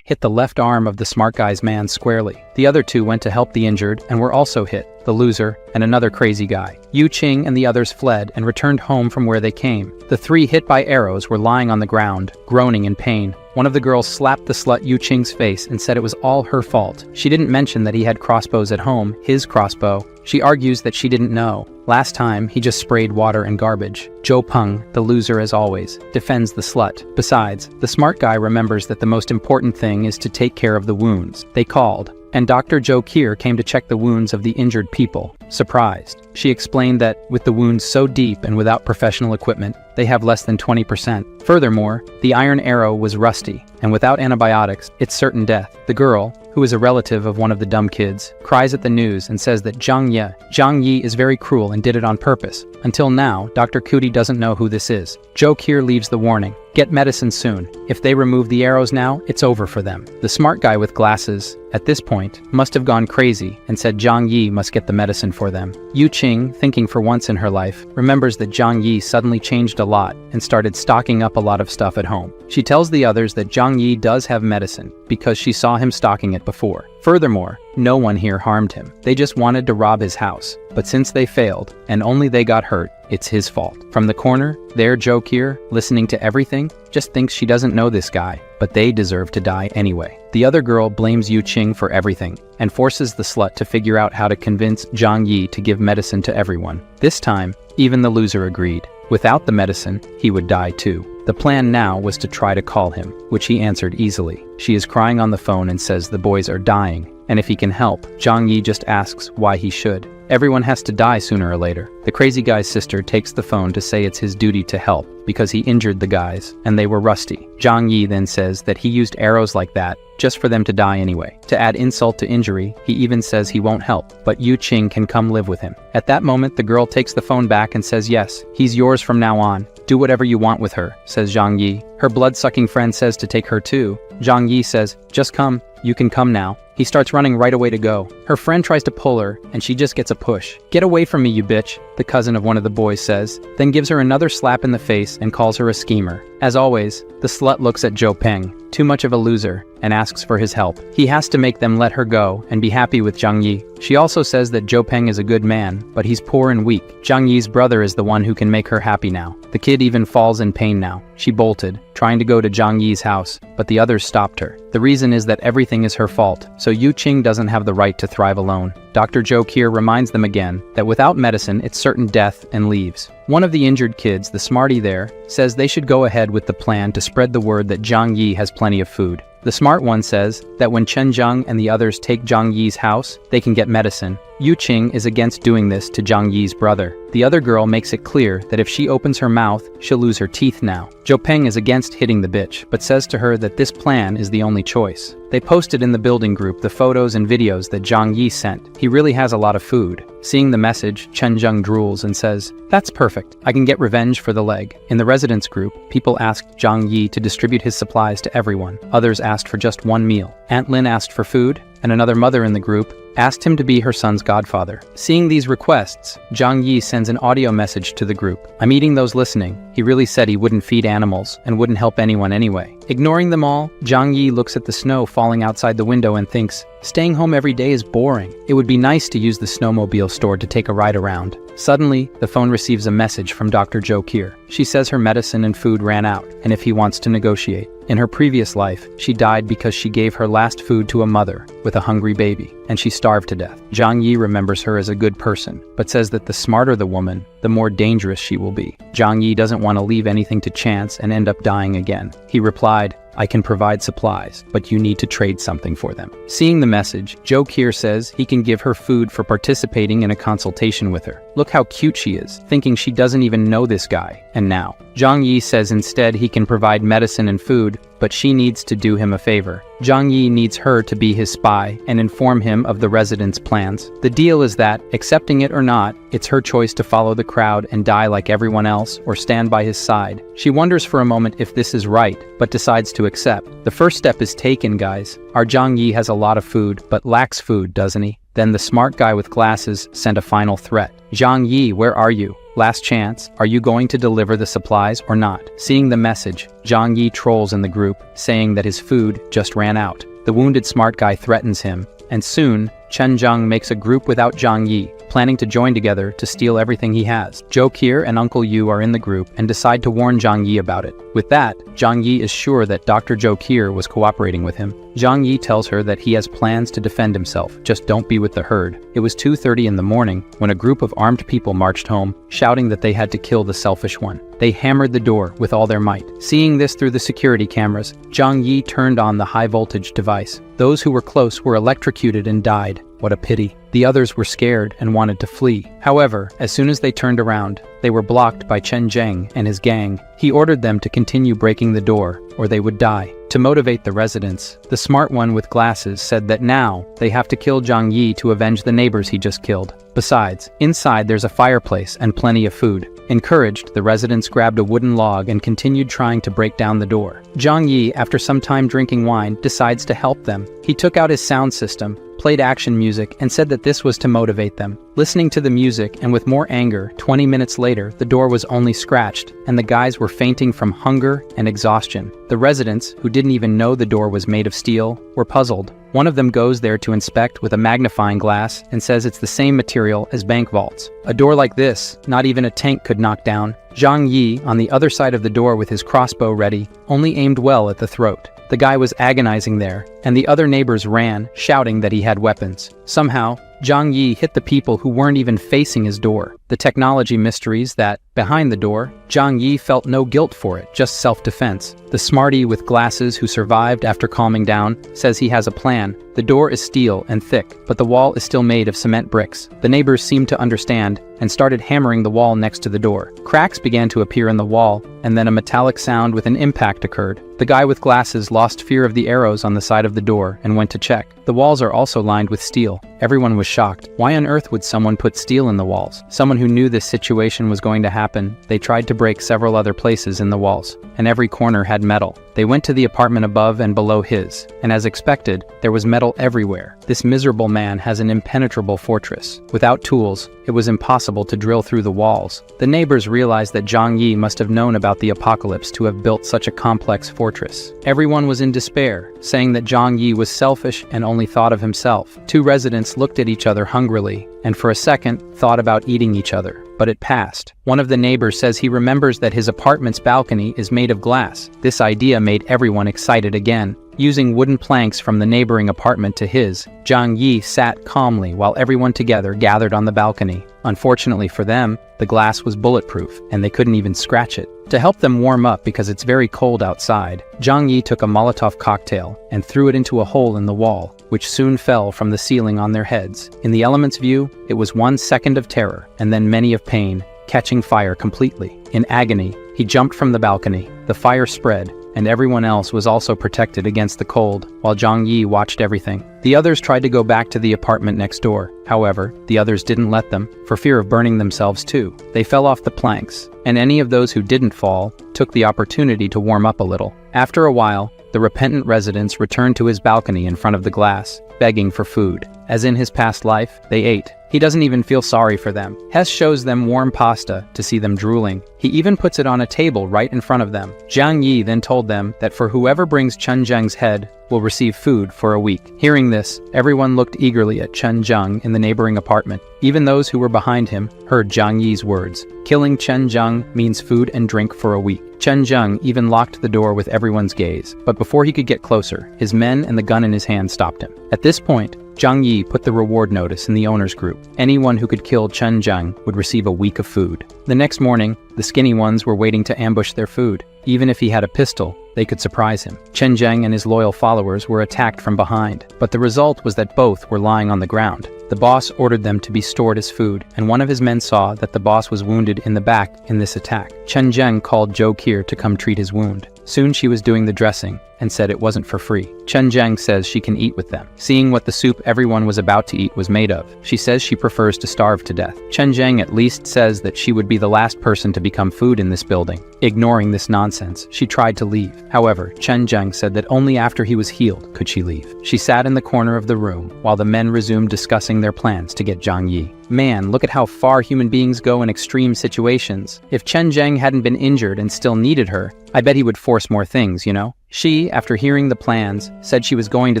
hit the left arm of the smart guy's man squarely. The other two went to help the injured and were also hit, the loser and another crazy guy. Yu Qing and the others fled and returned home from where they came. The three hit by arrows were lying on the ground, groaning in pain. One of the girls slapped the slut Yu Qing's face and said it was all her fault. She didn't mention that he had crossbows at home, his crossbow. She argues that she didn't know. Last time, he just sprayed water and garbage. Zhou Peng, the loser as always, defends the slut. Besides, the smart guy remembers that the most important thing is to take care of the wounds. They called, and Dr. Zhou Kier came to check the wounds of the injured people. Surprised, she explained that, with the wounds so deep and without professional equipment, they have less than 20%. Furthermore, the iron arrow was rusty, and without antibiotics, it's certain death. The girl, who is a relative of one of the dumb kids, cries at the news and says that Zhang Yi is very cruel and did it on purpose. Until now, Dr. Kuti doesn't know who this is. Zhou Kier leaves the warning. Get medicine soon. If they remove the arrows now, it's over for them. The smart guy with glasses, at this point, must have gone crazy and said Zhang Yi must get the medicine for them. Yu Qing, thinking for once in her life, remembers that Zhang Yi suddenly changed a lot and started stocking up a lot of stuff at home. She tells the others that Zhang Yi does have medicine because she saw him stocking it before. Furthermore, no one here harmed him. They just wanted to rob his house. But since they failed, and only they got hurt, it's his fault. From the corner, there Zhou Kier, listening to everything, just thinks she doesn't know this guy, but they deserve to die anyway. The other girl blames Yu Qing for everything, and forces the slut to figure out how to convince Zhang Yi to give medicine to everyone. This time, even the loser agreed. Without the medicine, he would die too. The plan now was to try to call him, which he answered easily. She is crying on the phone and says the boys are dying, and if he can help, Zhang Yi just asks why he should. Everyone has to die sooner or later. The crazy guy's sister takes the phone to say it's his duty to help, because he injured the guys, and they were rusty. Zhang Yi then says that he used arrows like that, just for them to die anyway. To add insult to injury, he even says he won't help, but Yu Qing can come live with him. At that moment, the girl takes the phone back and says yes, he's yours from now on. Do whatever you want with her, says Zhang Yi. Her blood-sucking friend says to take her too. Zhang Yi says, just come, you can come now. He starts running right away to go. Her friend tries to pull her, and she just gets a push. Get away from me, you bitch, the cousin of one of the boys says, then gives her another slap in the face and calls her a schemer. As always, the slut looks at Zhou Peng, too much of a loser, and asks for his help. He has to make them let her go and be happy with Zhang Yi. She also says that Zhou Peng is a good man, but he's poor and weak. Zhang Yi's brother is the one who can make her happy now. The kid even falls in pain now. She bolted, trying to go to Zhang Yi's house, but the others stopped her. The reason is that everything is her fault, so Yu Qing doesn't have the right to thrive alone. Dr. Zhou Kier reminds them again that without medicine, it's certain death, and leaves. One of the injured kids, the smarty there, says they should go ahead with the plan to spread the word that Zhang Yi has plenty of food. The smart one says that when Chen Zhang and the others take Zhang Yi's house, they can get medicine. Yu Qing is against doing this to Zhang Yi's brother. The other girl makes it clear that if she opens her mouth, she'll lose her teeth now. Zhou Peng is against hitting the bitch, but says to her that this plan is the only choice. They posted in the building group the photos and videos that Zhang Yi sent. He really has a lot of food. Seeing the message, Chen Zheng drools and says, that's perfect, I can get revenge for the leg. In the residence group, people asked Zhang Yi to distribute his supplies to everyone. Others asked for just one meal. Aunt Lin asked for food, and another mother in the group asked him to be her son's godfather. Seeing these requests, Zhang Yi sends an audio message to the group. I'm eating those listening. He really said he wouldn't feed animals and wouldn't help anyone anyway. Ignoring them all, Zhang Yi looks at the snow falling outside the window and thinks, staying home every day is boring. It would be nice to use the snowmobile stored to take a ride around. Suddenly, the phone receives a message from Dr. Jo Kier. She says her medicine and food ran out, and if he wants to negotiate. In her previous life, she died because she gave her last food to a mother with a hungry baby, and she starved to death. Zhang Yi remembers her as a good person, but says that the smarter the woman, the more dangerous she will be. Zhang Yi doesn't want to leave anything to chance and end up dying again. He replied, I can provide supplies, but you need to trade something for them. Seeing the message, Jo Kier says he can give her food for participating in a consultation with her. Look how cute she is, thinking she doesn't even know this guy. And now, Zhang Yi says instead he can provide medicine and food, but she needs to do him a favor. Zhang Yi needs her to be his spy and inform him of the residents' plans. The deal is that, accepting it or not, it's her choice to follow the crowd and die like everyone else or stand by his side. She wonders for a moment if this is right, but decides to accept. The first step is taken, guys. Our Zhang Yi has a lot of food, but lacks food, doesn't he? Then the smart guy with glasses sent a final threat. Zhang Yi, where are you? Last chance, are you going to deliver the supplies or not? Seeing the message, Zhang Yi trolls in the group, saying that his food just ran out. The wounded smart guy threatens him, and soon, Chen Zheng makes a group without Zhang Yi, planning to join together to steal everything he has. Jo Kier and Uncle Yu are in the group and decide to warn Zhang Yi about it. With that, Zhang Yi is sure that Dr. Jo Kier was cooperating with him. Zhang Yi tells her that he has plans to defend himself, just don't be with the herd. It was 2:30 in the morning when a group of armed people marched home, shouting that they had to kill the selfish one. They hammered the door with all their might. Seeing this through the security cameras, Zhang Yi turned on the high-voltage device. Those who were close were electrocuted and died. What a pity. The others were scared and wanted to flee. However, as soon as they turned around, they were blocked by Chen Zheng and his gang. He ordered them to continue breaking the door, or they would die. To motivate the residents, the smart one with glasses said that now they have to kill Zhang Yi to avenge the neighbors he just killed. Besides, inside there's a fireplace and plenty of food. Encouraged, the residents grabbed a wooden log and continued trying to break down the door. Zhang Yi, after some time drinking wine, decides to help them. He took out his sound system, played action music, and said that this was to motivate them. Listening to the music and with more anger, 20 minutes later, the door was only scratched, and the guys were fainting from hunger and exhaustion. The residents, who didn't even know the door was made of steel, were puzzled. One of them goes there to inspect with a magnifying glass and says it's the same material as bank vaults. A door like this, not even a tank could knock down. Zhang Yi, on the other side of the door with his crossbow ready, only aimed well at the throat. The guy was agonizing there, and the other neighbors ran, shouting that he had weapons. Somehow, Zhang Yi hit the people who weren't even facing his door. The technology mysteries that, behind the door, Zhang Yi felt no guilt for it, just self-defense. The smarty with glasses who survived after calming down says he has a plan. The door is steel and thick, but the wall is still made of cement bricks. The neighbors seemed to understand and started hammering the wall next to the door. Cracks began to appear in the wall, and then a metallic sound with an impact occurred. The guy with glasses lost fear of the arrows on the side of the door and went to check. The walls are also lined with steel. Everyone was shocked. Why on earth would someone put steel in the walls? Someone who knew this situation was going to happen. They tried to break several other places in the walls, and every corner had metal. They went to the apartment above and below his, and as expected, there was metal everywhere. This miserable man has an impenetrable fortress. Without tools, it was impossible to drill through the walls. The neighbors realized that Zhang Yi must have known about the apocalypse to have built such a complex fortress. Everyone was in despair, saying that Zhang Yi was selfish and only thought of himself. Two residents looked at each other hungrily, and for a second, thought about eating each other. But it passed. One of the neighbors says he remembers that his apartment's balcony is made of glass. This idea made everyone excited again. Using wooden planks from the neighboring apartment to his, Zhang Yi sat calmly while everyone together gathered on the balcony. Unfortunately for them, the glass was bulletproof, and they couldn't even scratch it. To help them warm up because it's very cold outside, Zhang Yi took a Molotov cocktail and threw it into a hole in the wall, which soon fell from the ceiling on their heads. In the element's view, it was 1 second of terror, and then many of pain, catching fire completely. In agony, he jumped from the balcony. The fire spread, and everyone else was also protected against the cold, while Zhang Yi watched everything. The others tried to go back to the apartment next door. However, the others didn't let them, for fear of burning themselves too. They fell off the planks, and any of those who didn't fall took the opportunity to warm up a little. After a while, the repentant residents returned to his balcony in front of the glass, begging for food. As in his past life, they ate. He doesn't even feel sorry for them. Hess shows them warm pasta to see them drooling. He even puts it on a table right in front of them. Jiang Yi then told them that for whoever brings Chen Zheng's head will receive food for a week. Hearing this, everyone looked eagerly at Chen Zheng in the neighboring apartment. Even those who were behind him heard Jiang Yi's words. Killing Chen Zheng means food and drink for a week. Chen Zheng even locked the door with everyone's gaze, but before he could get closer, his men and the gun in his hand stopped him. At this point, Jiang Yi put the reward notice in the owner's group. Anyone who could kill Chen Zheng would receive a week of food. The next morning, the skinny ones were waiting to ambush their food. Even if he had a pistol, they could surprise him. Chen Zheng and his loyal followers were attacked from behind, but the result was that both were lying on the ground. The boss ordered them to be stored as food, and one of his men saw that the boss was wounded in the back in this attack. Chen Zheng called Zhou Qi to come treat his wound. Soon she was doing the dressing and said it wasn't for free. Chen Zheng says she can eat with them. Seeing what the soup everyone was about to eat was made of, she says she prefers to starve to death. Chen Zheng at least says that she would be the last person to become food in this building. Ignoring this nonsense, she tried to leave. However, Chen Zheng said that only after he was healed could she leave. She sat in the corner of the room while the men resumed discussing their plans to get Jiang Yi. Man, look at how far human beings go in extreme situations. If Chen Zheng hadn't been injured and still needed her, I bet he would force more things, you know? She, after hearing the plans, said she was going to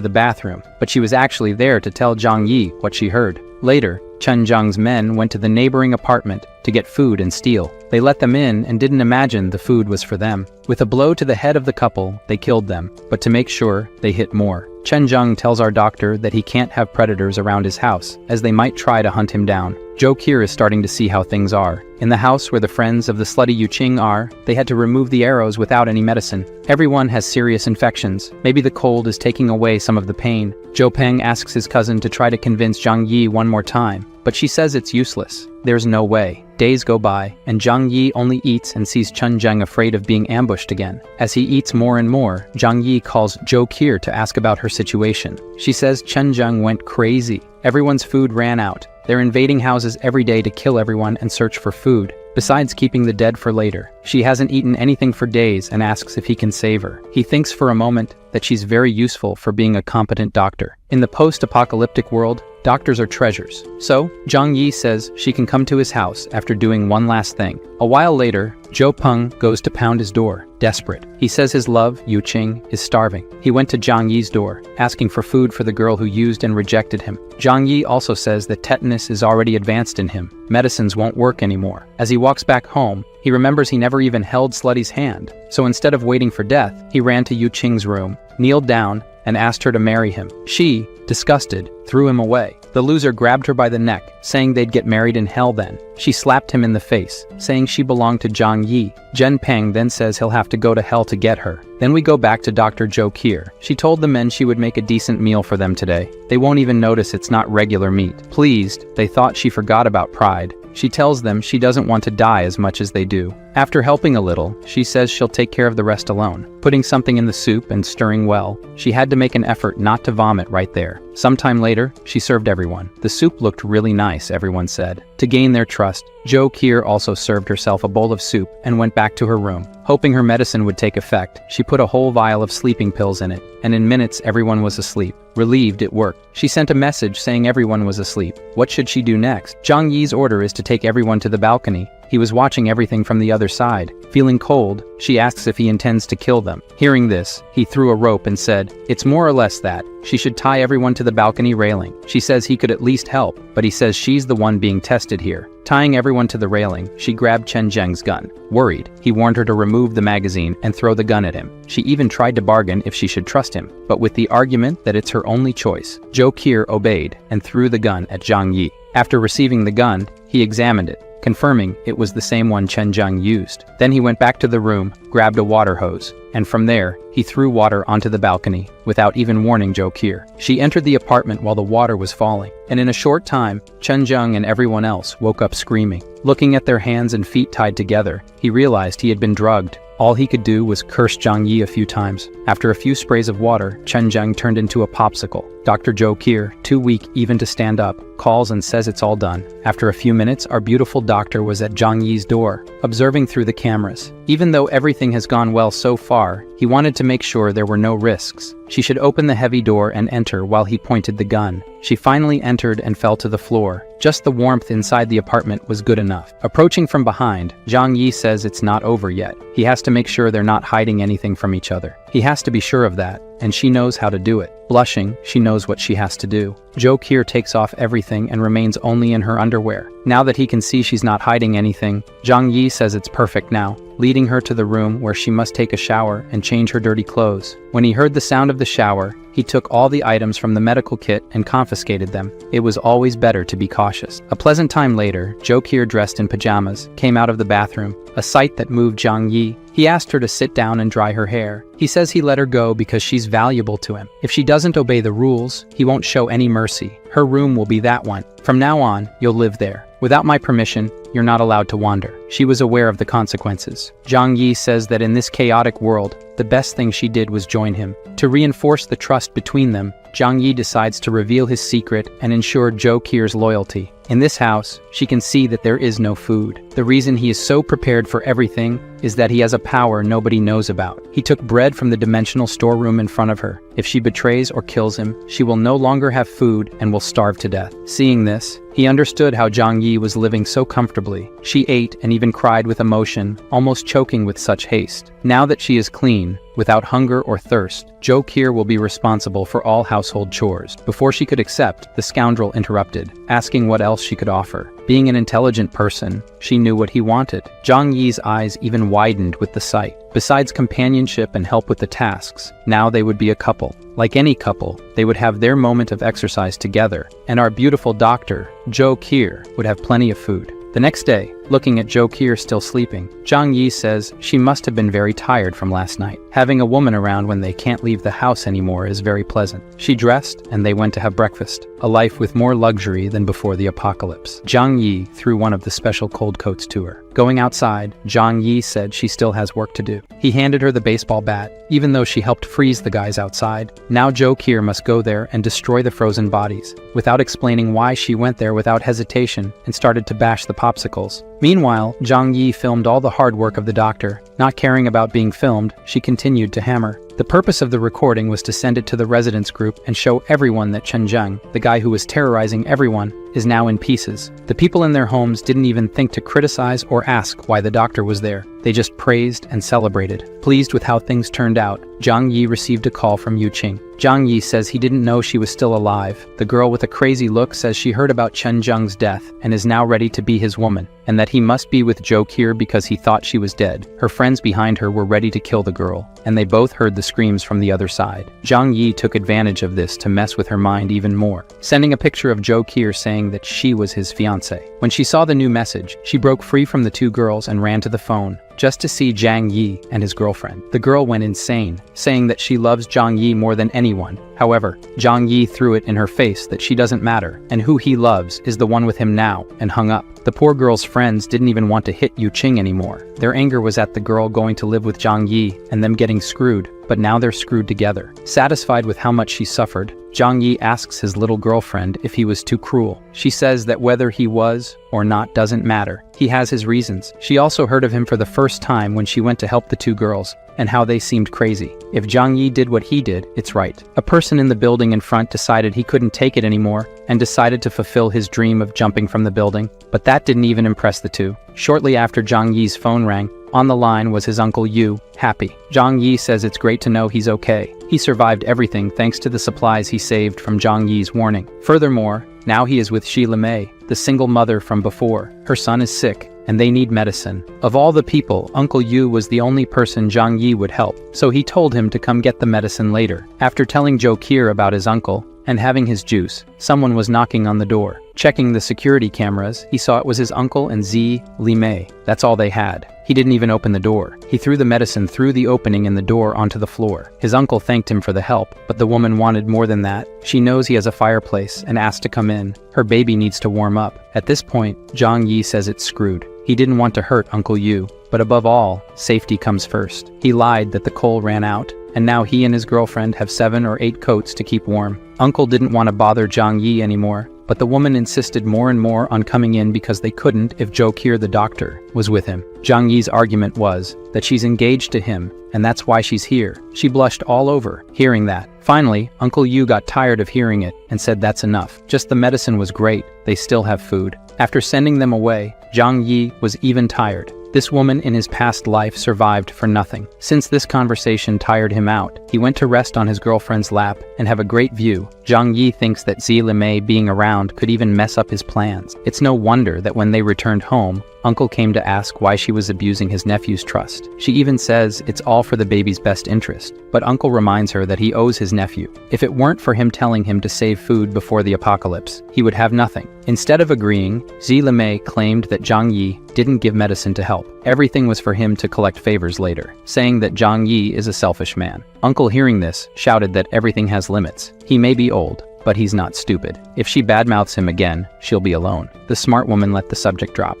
the bathroom, but she was actually there to tell Jiang Yi what she heard. Later, Chen Zheng's men went to the neighboring apartment to get food and steal. They let them in and didn't imagine the food was for them. With a blow to the head of the couple, they killed them, but to make sure, they hit more. Chen Zheng tells our doctor that he can't have predators around his house, as they might try to hunt him down. Zhou Qi is starting to see how things are. In the house where the friends of the slutty Yu Qing are, they had to remove the arrows without any medicine. Everyone has serious infections. Maybe the cold is taking away some of the pain. Zhou Peng asks his cousin to try to convince Jiang Yi one more time, but she says it's useless. There's no way. Days go by, and Jiang Yi only eats and sees Chen Zheng afraid of being ambushed again. As he eats more and more, Jiang Yi calls Zhou Qi to ask about her situation. She says Chen Zheng went crazy. Everyone's food ran out. They're invading houses every day to kill everyone and search for food, besides keeping the dead for later. She hasn't eaten anything for days and asks if he can save her. He thinks for a moment that she's very useful for being a competent doctor. In the post-apocalyptic world, doctors are treasures. So, Jiang Yi says she can come to his house after doing one last thing. A while later, Zhou Peng goes to pound his door, desperate. He says his love, Yu Qing, is starving. He went to Jiang Yi's door, asking for food for the girl who used and rejected him. Jiang Yi also says that tetanus is already advanced in him. Medicines won't work anymore. As he walks back home, he remembers he never even held Slutty's hand. So instead of waiting for death, he ran to Yu Qing's room, kneeled down, and asked her to marry him. She, disgusted, threw him away. The loser grabbed her by the neck, saying they'd get married in hell then. She slapped him in the face, saying she belonged to Jiang Yi. Zhen Peng then says he'll have to go to hell to get her. Then we go back to Dr. Zhou Qi. She told the men she would make a decent meal for them today. They won't even notice it's not regular meat. Pleased, they thought she forgot about pride. She tells them she doesn't want to die as much as they do. After helping a little, she says she'll take care of the rest alone. Putting something in the soup and stirring well, she had to make an effort not to vomit right there. Sometime later, she served everyone. The soup looked really nice, everyone said. To gain their trust, Zhou Qi also served herself a bowl of soup and went back to her room. Hoping her medicine would take effect, she put a whole vial of sleeping pills in it, and in minutes everyone was asleep. Relieved it worked, she sent a message saying everyone was asleep. What should she do next? Jiang Yi's order is to take everyone to the balcony. He was watching everything from the other side. Feeling cold, she asks if he intends to kill them. Hearing this, he threw a rope and said, "It's more or less that. She should tie everyone to the balcony railing." She says he could at least help, but he says she's the one being tested here. Tying everyone to the railing, she grabbed Chen Zheng's gun. Worried, he warned her to remove the magazine and throw the gun at him. She even tried to bargain if she should trust him, but with the argument that it's her only choice. Zhou Qi obeyed and threw the gun at Jiang Yi. After receiving the gun, he examined it, confirming it was the same one Chen Zheng used. Then he went back to the room, grabbed a water hose, and from there, he threw water onto the balcony, without even warning Jo Kier. She entered the apartment while the water was falling, and in a short time, Chen Zheng and everyone else woke up screaming. Looking at their hands and feet tied together, he realized he had been drugged. All he could do was curse Zhang Yi a few times. After a few sprays of water, Chen Zheng turned into a popsicle. Dr. Jo Kier, too weak even to stand up, calls and says it's all done. After a few minutes, our beautiful doctor was at Zhang Yi's door, observing through the cameras. Even though everything has gone well so far, he wanted to make sure there were no risks. She should open the heavy door and enter while he pointed the gun. She finally entered and fell to the floor. Just the warmth inside the apartment was good enough. Approaching from behind, Zhang Yi says it's not over yet. He has to make sure they're not hiding anything from each other. He has to be sure of that, and she knows how to do it. Blushing, she knows what she has to do. Jo Kier takes off everything and remains only in her underwear. Now that he can see she's not hiding anything, Zhang Yi says it's perfect now, leading her to the room where she must take a shower and change her dirty clothes. When he heard the sound of the shower, he took all the items from the medical kit and confiscated them. It was always better to be cautious. A pleasant time later, Jo Kier, dressed in pajamas, came out of the bathroom, a sight that moved Zhang Yi. He asked her to sit down and dry her hair. He says he let her go because she's valuable to him. If she doesn't obey the rules, he won't show any mercy. Her room will be that one. From now on, you'll live there. Without my permission, you're not allowed to wander. She was aware of the consequences. Zhang Yi says that in this chaotic world, the best thing she did was join him. To reinforce the trust between them, Zhang Yi decides to reveal his secret and ensure Jo Kier's loyalty. In this house, she can see that there is no food. The reason he is so prepared for everything is that he has a power nobody knows about. He took bread from the dimensional storeroom in front of her. If she betrays or kills him, she will no longer have food and will starve to death. Seeing this, he understood how Zhang Yi was living so comfortably. She ate and even cried with emotion, almost choking with such haste. Now that she is clean, without hunger or thirst, Jo Kier will be responsible for all household chores. Before she could accept, the scoundrel interrupted, asking what else she could offer. Being an intelligent person, she knew what he wanted. Zhang Yi's eyes even widened with the sight. Besides companionship and help with the tasks, now they would be a couple. Like any couple, they would have their moment of exercise together, and our beautiful doctor, Jo Kier, would have plenty of food. The next day, looking at Jo Kier still sleeping, Zhang Yi says she must have been very tired from last night. Having a woman around when they can't leave the house anymore is very pleasant. She dressed, and they went to have breakfast, a life with more luxury than before the apocalypse. Zhang Yi threw one of the special cold coats to her. Going outside, Zhang Yi said she still has work to do. He handed her the baseball bat, even though she helped freeze the guys outside. Now Jo Kier must go there and destroy the frozen bodies. Without explaining why, she went there without hesitation and started to bash the popsicles. Meanwhile, Zhang Yi filmed all the hard work of the doctor. Not caring about being filmed, she continued to hammer. The purpose of the recording was to send it to the residents group and show everyone that Chen Zheng, the guy who was terrorizing everyone, is now in pieces. The people in their homes didn't even think to criticize or ask why the doctor was there. They just praised and celebrated. Pleased with how things turned out, Zhang Yi received a call from Yu Qing. Zhang Yi says he didn't know she was still alive. The girl with a crazy look says she heard about Chen Zheng's death and is now ready to be his woman, and that he must be with Jo Kier because he thought she was dead. Her friends behind her were ready to kill the girl, and they both heard the screams from the other side. Zhang Yi took advantage of this to mess with her mind even more, sending a picture of Jo Kier saying that she was his fiancée. When she saw the new message, she broke free from the two girls and ran to the phone, just to see Zhang Yi and his girlfriend. The girl went insane, saying that she loves Zhang Yi more than anyone. However, Zhang Yi threw it in her face that she doesn't matter, and who he loves is the one with him now, and hung up. The poor girl's friends didn't even want to hit Yu Qing anymore. Their anger was at the girl going to live with Zhang Yi and them getting screwed, but now they're screwed together. Satisfied with how much she suffered, Zhang Yi asks his little girlfriend if he was too cruel. She says that whether he was or not doesn't matter. He has his reasons. She also heard of him for the first time when she went to help the two girls, and how they seemed crazy. If Zhang Yi did what he did, it's right. A person in the building in front decided he couldn't take it anymore and decided to fulfill his dream of jumping from the building, but that didn't even impress the two. Shortly after Zhang Yi's phone rang, on the line was his uncle Yu, happy. Zhang Yi says it's great to know he's okay. He survived everything thanks to the supplies he saved from Zhang Yi's warning. Furthermore, now he is with Shi Lemei, the single mother from before. Her son is sick, and they need medicine. Of all the people, Uncle Yu was the only person Zhang Yi would help, so he told him to come get the medicine later. After telling Jo Kier about his uncle, and having his juice, someone was knocking on the door. Checking the security cameras, he saw it was his uncle and Zi Lemei. That's all they had. He didn't even open the door. He threw the medicine through the opening in the door onto the floor. His uncle thanked him for the help, but the woman wanted more than that. She knows he has a fireplace and asked to come in. Her baby needs to warm up. At this point, Zhang Yi says it's screwed. He didn't want to hurt Uncle Yu, but above all, safety comes first. He lied that the coal ran out, and now he and his girlfriend have 7 or 8 coats to keep warm. Uncle didn't want to bother Zhang Yi anymore, but the woman insisted more and more on coming in because they couldn't if Zhou Qi, the doctor, was with him. Zhang Yi's argument was that she's engaged to him, and that's why she's here. She blushed all over, hearing that. Finally, Uncle Yu got tired of hearing it and said that's enough. Just the medicine was great, they still have food. After sending them away, Zhang Yi was even tired. This woman in his past life survived for nothing. Since this conversation tired him out, he went to rest on his girlfriend's lap and have a great view. Zhang Yi thinks that Zi Limei being around could even mess up his plans. It's no wonder that when they returned home, Uncle came to ask why she was abusing his nephew's trust. She even says it's all for the baby's best interest, but Uncle reminds her that he owes his nephew. If it weren't for him telling him to save food before the apocalypse, he would have nothing. Instead of agreeing, Zi Limei claimed that Zhang Yi didn't give medicine to help. Everything was for him to collect favors later, saying that Zhang Yi is a selfish man. Uncle, hearing this, shouted that everything has limits. He may be old, but he's not stupid. If she badmouths him again, she'll be alone. The smart woman let the subject drop.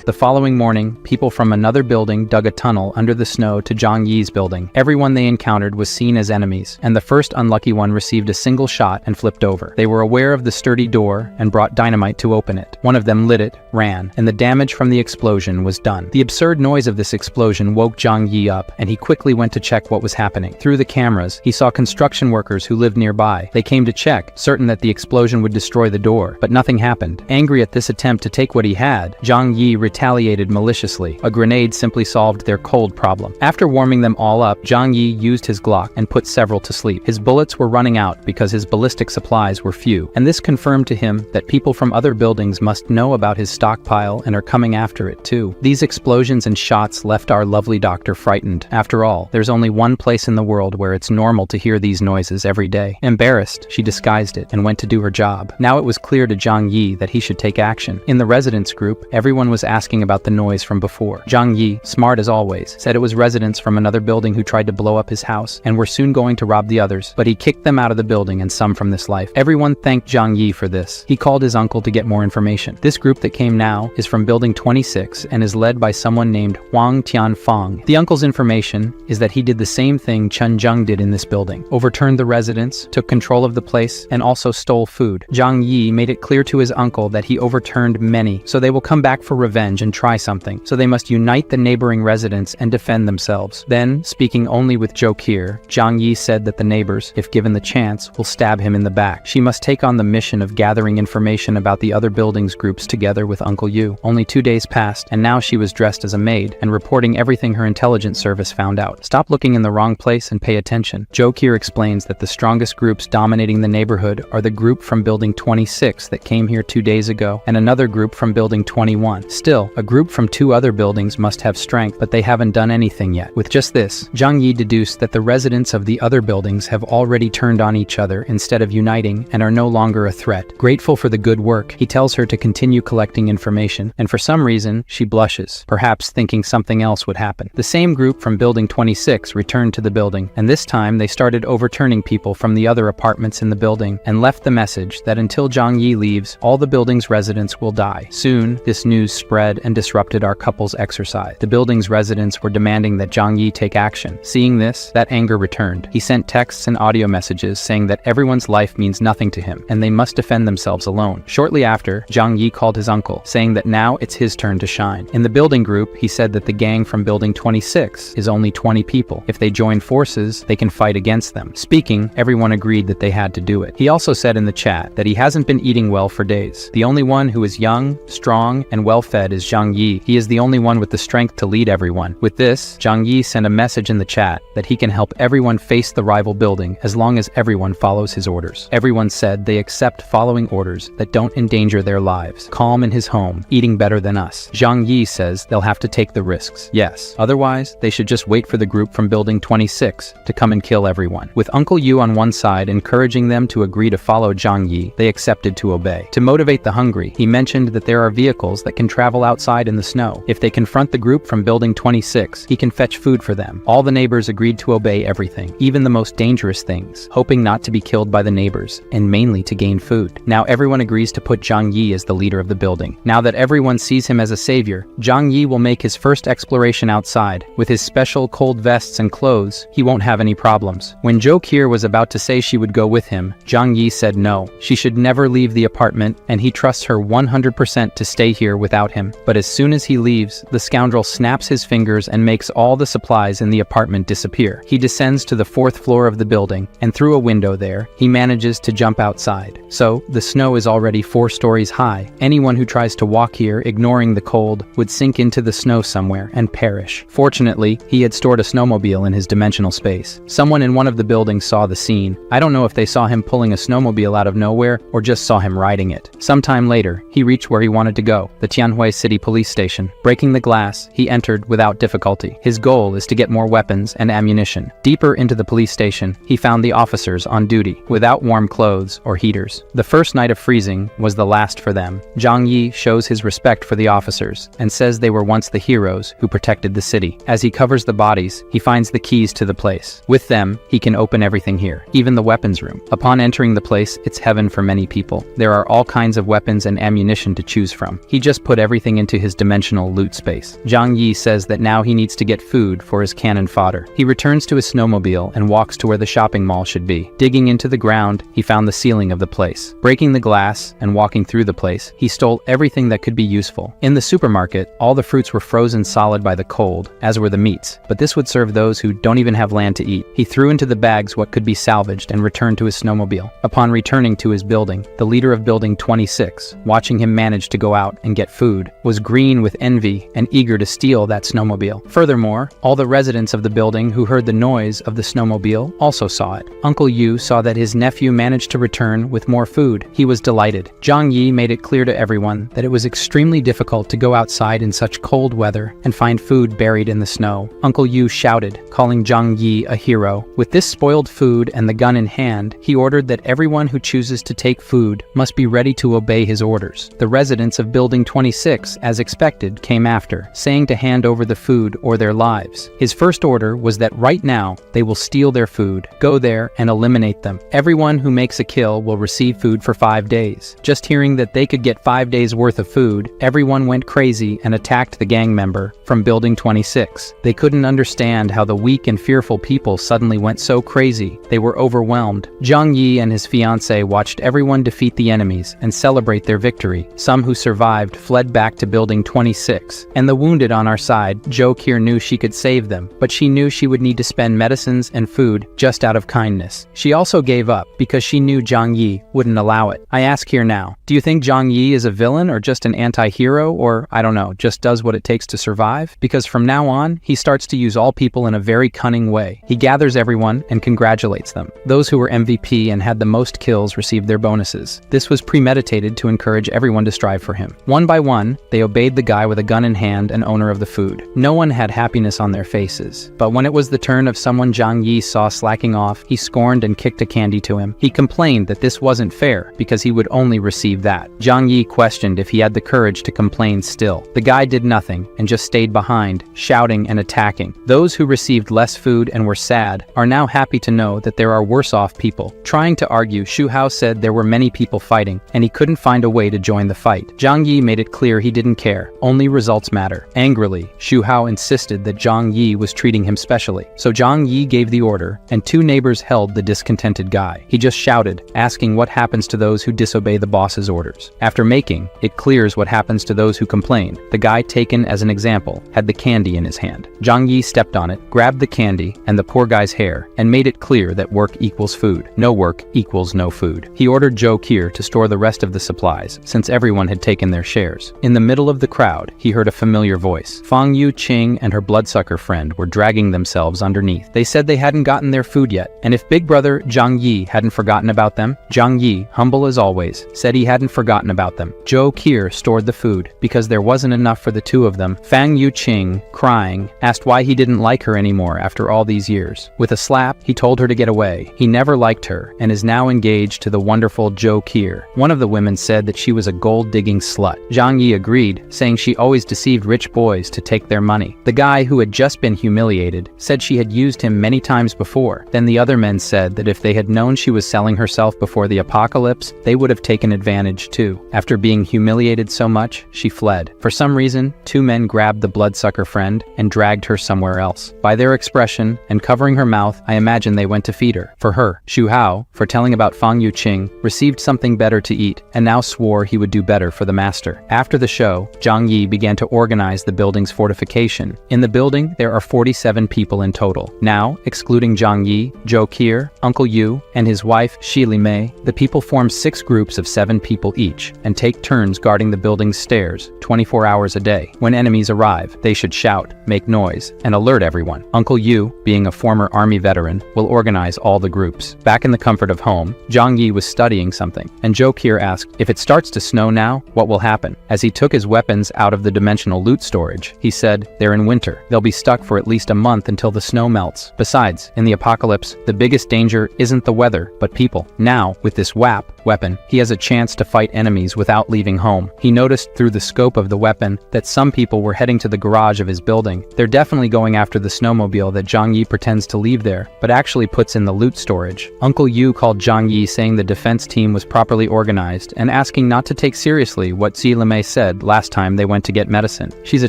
The following morning, people from another building dug a tunnel under the snow to Zhang Yi's building. Everyone they encountered was seen as enemies, and the first unlucky one received a single shot and flipped over. They were aware of the sturdy door and brought dynamite to open it. One of them lit it, ran, and the damage from the explosion was done. The absurd noise of this explosion woke Zhang Yi up, and he quickly went to check what was happening. Through the cameras, he saw construction workers who lived nearby. They came to check, certain that the explosion would destroy the door, but nothing happened. Angry at this attempt to take what he had, Zhang Yi retaliated maliciously. A grenade simply solved their cold problem. After warming them all up, Zhang Yi used his Glock and put several to sleep. His bullets were running out because his ballistic supplies were few, and this confirmed to him that people from other buildings must know about his stockpile and are coming after it too. These explosions and shots left our lovely doctor frightened. After all, there's only one place in the world where it's normal to hear these noises every day. Embarrassed, she disguised it and went to do her job. Now it was clear to Zhang Yi that he should take action. In the residents group, everyone was asking about the noise from before. Zhang Yi, smart as always, said it was residents from another building who tried to blow up his house and were soon going to rob the others, but he kicked them out of the building and some from this life. Everyone thanked Zhang Yi for this. He called his uncle to get more information. This group that came now is from building 26 and is led by someone named Huang Tianfang. The uncle's information is that he did the same thing Chen Zheng did in this building, overturned the residents, took control of the place, and also stole food. Zhang Yi made it clear to his uncle that he overturned many, so they will come back for revenge and try something, so they must unite the neighboring residents and defend themselves. Then, speaking only with Zhou Qi, Zhang Yi said that the neighbors, if given the chance, will stab him in the back. She must take on the mission of gathering information about the other buildings groups together with Uncle Yu. Only 2 days passed, and now she was dressed as a maid and reporting everything her intelligence service found out. Stop looking in the wrong place and pay attention. Zhou Qi explains that the strongest groups dominating the neighborhood are the group from building 26 that came here 2 days ago, and another group from building 21. Still, a group from 2 other buildings must have strength, but they haven't done anything yet. With just this, Zhang Yi deduced that the residents of the other buildings have already turned on each other instead of uniting and are no longer a threat. Grateful for the good work, he tells her to continue collecting information, and for some reason, she blushes, perhaps thinking something else would happen. The same group from building 26 returned to the building, and this time they started overturning people from the other apartments in the building and left the message that until Zhang Yi leaves, all the building's residents will die. Soon, this news spread and disrupted our couple's exercise. The building's residents were demanding that Zhang Yi take action. Seeing this, that anger returned. He sent texts and audio messages saying that everyone's life means nothing to him, and they must defend themselves alone. Shortly after, Zhang Yi called his uncle, saying that now it's his turn to shine. In the building group, he said that the gang from building 26 is only 20 people. If they join forces, they can fight against them. Speaking, everyone agreed that they had to do it. He also said in the chat that he hasn't been eating well for days. The only one who is young, strong, and well-fed is Zhang Yi. He is the only one with the strength to lead everyone. With this, Zhang Yi sent a message in the chat that he can help everyone face the rival building as long as everyone follows his orders. Everyone said they accept following orders that don't endanger their lives. Calm in his home, eating better than us. Zhang Yi says they'll have to take the risks. Yes. Otherwise, they should just wait for the group from building 26 to come and kill everyone. With Uncle Yu on one side encouraging them to agree to follow Zhang Yi, they accepted to obey. To motivate the hungry, he mentioned that there are vehicles that can travel outside in the snow. If they confront the group from Building 26, he can fetch food for them. All the neighbors agreed to obey everything, even the most dangerous things, hoping not to be killed by the neighbors, and mainly to gain food. Now everyone agrees to put Zhang Yi as the leader of the building. Now that everyone sees him as a savior, Zhang Yi will make his first exploration outside. With his special cold vests and clothes, he won't have any problems. When Jo Kier was about to say she would go with him, Zhang Yi said no. She should never leave the apartment, and he trusts her 100% to stay here without him. But as soon as he leaves, the scoundrel snaps his fingers and makes all the supplies in the apartment disappear. He descends to the 4th floor of the building, and through a window there, he manages to jump outside. So, the snow is already 4 stories high. Anyone who tries to walk here, ignoring the cold, would sink into the snow somewhere and perish. Fortunately, he had stored a snowmobile in his dimensional space. Someone in one of the buildings saw the scene. I don't know if they saw him pulling a snowmobile out of nowhere or just saw him riding it. Sometime later, he reached where he wanted to go, the Tianhui City Police Station. Breaking the glass, he entered without difficulty. His goal is to get more weapons and ammunition. Deeper into the police station, he found the officers on duty, without warm clothes or heaters. The first night of freezing was the last for them. Zhang Yi shows his respect for the officers and says they were once the heroes who protected the city. As he covers the bodies, he finds the keys to the place. With them, he can open everything here, even the weapons room. Upon entering the place, it's heaven for many people. There are all kinds of weapons and ammunition to choose from. He just put everything into his dimensional loot space. Zhang Yi says that now he needs to get food for his cannon fodder. He returns to his snowmobile and walks to where the shopping mall should be. Digging into the ground, he found the ceiling of the place. Breaking the glass and walking through the place, he stole everything that could be useful. In the supermarket, all the fruits were frozen solid by the cold, as were the meats, but this would serve those who don't even have land to eat. He threw into the bags what could be salvaged and returned to his snowmobile. Upon returning to his building, the leader of Building 26, watching him manage to go out and get food, was green with envy and eager to steal that snowmobile. Furthermore, all the residents of the building who heard the noise of the snowmobile also saw it. Uncle Yu saw that his nephew managed to return with more food. He was delighted. Zhang Yi made it clear to everyone that it was extremely difficult to go outside in such cold weather and find food buried in the snow. Uncle Yu shouted, calling Zhang Yi a hero. With this spoiled food and the gun in hand, he ordered that everyone who chooses to take food must be ready to obey his orders. The residents of Building 26, as expected, came after, saying to hand over the food or their lives. His first order was that right now, they will steal their food, go there and eliminate them. Everyone who makes a kill will receive food for 5 days. Just hearing that they could get 5 days worth of food, everyone went crazy and attacked the gang member from Building 26. They couldn't understand how the weak and fearful people suddenly went so crazy. They were overwhelmed. Zhang Yi and his fiancée watched everyone defeat the enemies and celebrate their victory. Some who survived fled back to Building 26. And the wounded on our side, Jo Kier knew she could save them, but she knew she would need to spend medicines and food just out of kindness. She also gave up because she knew Zhang Yi wouldn't allow it. I ask here now, do you think Zhang Yi is a villain or just an anti-hero, or, I don't know, just does what it takes to survive? Because from now on, he starts to use all people in a very cunning way. He gathers everyone and congratulates them. Those who were MVP and had the most kills received their bonuses. This was premeditated to encourage everyone to strive for him. One by one, they obeyed the guy with a gun in hand and owner of the food. No one had happiness on their faces. But when it was the turn of someone Zhang Yi saw slacking off, he scorned and kicked a candy to him. He complained that this wasn't fair because he would only receive that. Zhang Yi questioned if he had the courage to complain still. The guy did nothing and just stayed behind, shouting and attacking. Those who received less food and were sad are now happy to know that there are worse off people. Trying to argue, Xu Hao said there were many people fighting and he couldn't find a way to join the fight. Zhang Yi made it clear he didn't care. Only results matter. Angrily, Xu Hao insisted that Zhang Yi was treating him specially. So Zhang Yi gave the order and 2 neighbors held the discontented guy. He just shouted, asking what happens to those who disobey the boss's orders. After making it clears what happens to those who complain, the guy taken as an example had the candy in his hand. Zhang Yi stepped on it, grabbed the candy and the poor guy's hair, and made it clear that work equals food. No work equals no food. He ordered Jo Kier to store the rest of the supplies, since everyone had taken their shares. In the middle of the crowd, he heard a familiar voice. Fang Yu Qing and her bloodsucker friend were dragging themselves underneath. They said they hadn't gotten their food yet, and if Big Brother Zhang Yi hadn't forgotten about them, Zhang Yi, humble as always, said he hadn't forgotten about them. Jo Kier stored the food, because there wasn't enough for the 2 of them. Fang Yu Qing, crying, asked why he didn't like her anymore after all these years. With a slap, he told her to get away. He never liked her, and is now engaged to the wonderful Jo Kier. One of the women said that she was a gold-digging slut. Zhang Yi agreed agreed, saying she always deceived rich boys to take their money. The guy, who had just been humiliated, said she had used him many times before. Then the other men said that if they had known she was selling herself before the apocalypse, they would have taken advantage too. After being humiliated so much, she fled. For some reason, two men grabbed the bloodsucker friend and dragged her somewhere else. By their expression and covering her mouth, I imagine they went to feed her. For her, Xu Hao, for telling about Fang Yuqing, received something better to eat and now swore he would do better for the master. After the show, Zhang Yi began to organize the building's fortification. In the building, there are 47 people in total. Now, excluding Zhang Yi, Zhou Qier, Uncle Yu, and his wife Shi Li Mei, the people form 6 groups of 7 people each and take turns guarding the building's stairs 24 hours a day. When enemies arrive, they should shout, make noise, and alert everyone. Uncle Yu, being a former army veteran, will organize all the groups. Back in the comfort of home, Zhang Yi was studying something, and Zhou Qier asked, "If it starts to snow now, what will happen?" As he took his weapons out of the dimensional loot storage, he said, "They're in winter. They'll be stuck for at least a month until the snow melts. Besides, in the apocalypse, the biggest danger isn't the weather, but people." Now, with this weapon, he has a chance to fight enemies without leaving home. He noticed through the scope of the weapon that some people were heading to the garage of his building. They're definitely going after the snowmobile that Zhang Yi pretends to leave there, but actually puts in the loot storage. Uncle Yu called Zhang Yi, saying the defense team was properly organized and asking not to take seriously what Xi Limei said last time they went to get medicine. She's a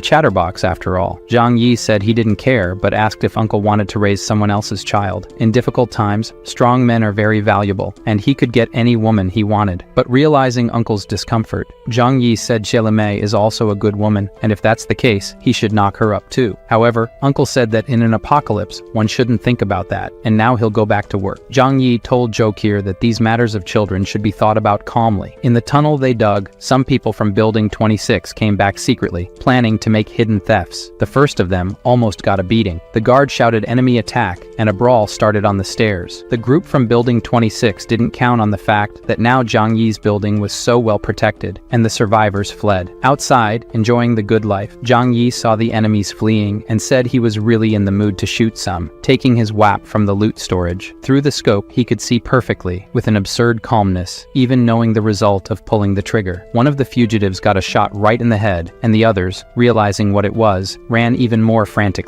chatterbox after all. Zhang Yi said he didn't care, but asked if Uncle wanted to raise someone else's child. In difficult times, strong men are very valuable, and he could get any woman he wanted. But realizing Uncle's discomfort, Zhang Yi said Xi Limei is also a good woman, and if that's the case, he should knock her up too. However, Uncle said that in an apocalypse, one shouldn't think about that, and now he'll go back to work. Zhang Yi told Zhou Qier that these matters of children should be thought about calmly. In the tunnel they dug, some people from Building 26 came back secretly, planning to make hidden thefts. The first of them almost got a beating. The guard shouted enemy attack, and a brawl started on the stairs. The group from Building 26 didn't count on the fact that now Zhang Yi's building was so well protected, and the survivors fled. Outside, enjoying the good life, Zhang Yi saw the enemies fleeing and said he was really in the mood to shoot some, taking his WAP from the loot storage. Through the scope, he could see perfectly, with an absurd calmness, even knowing the result of pulling the trigger. One of the fugitives got a shot right in the head, and the others, realizing what it was, ran even more frantically.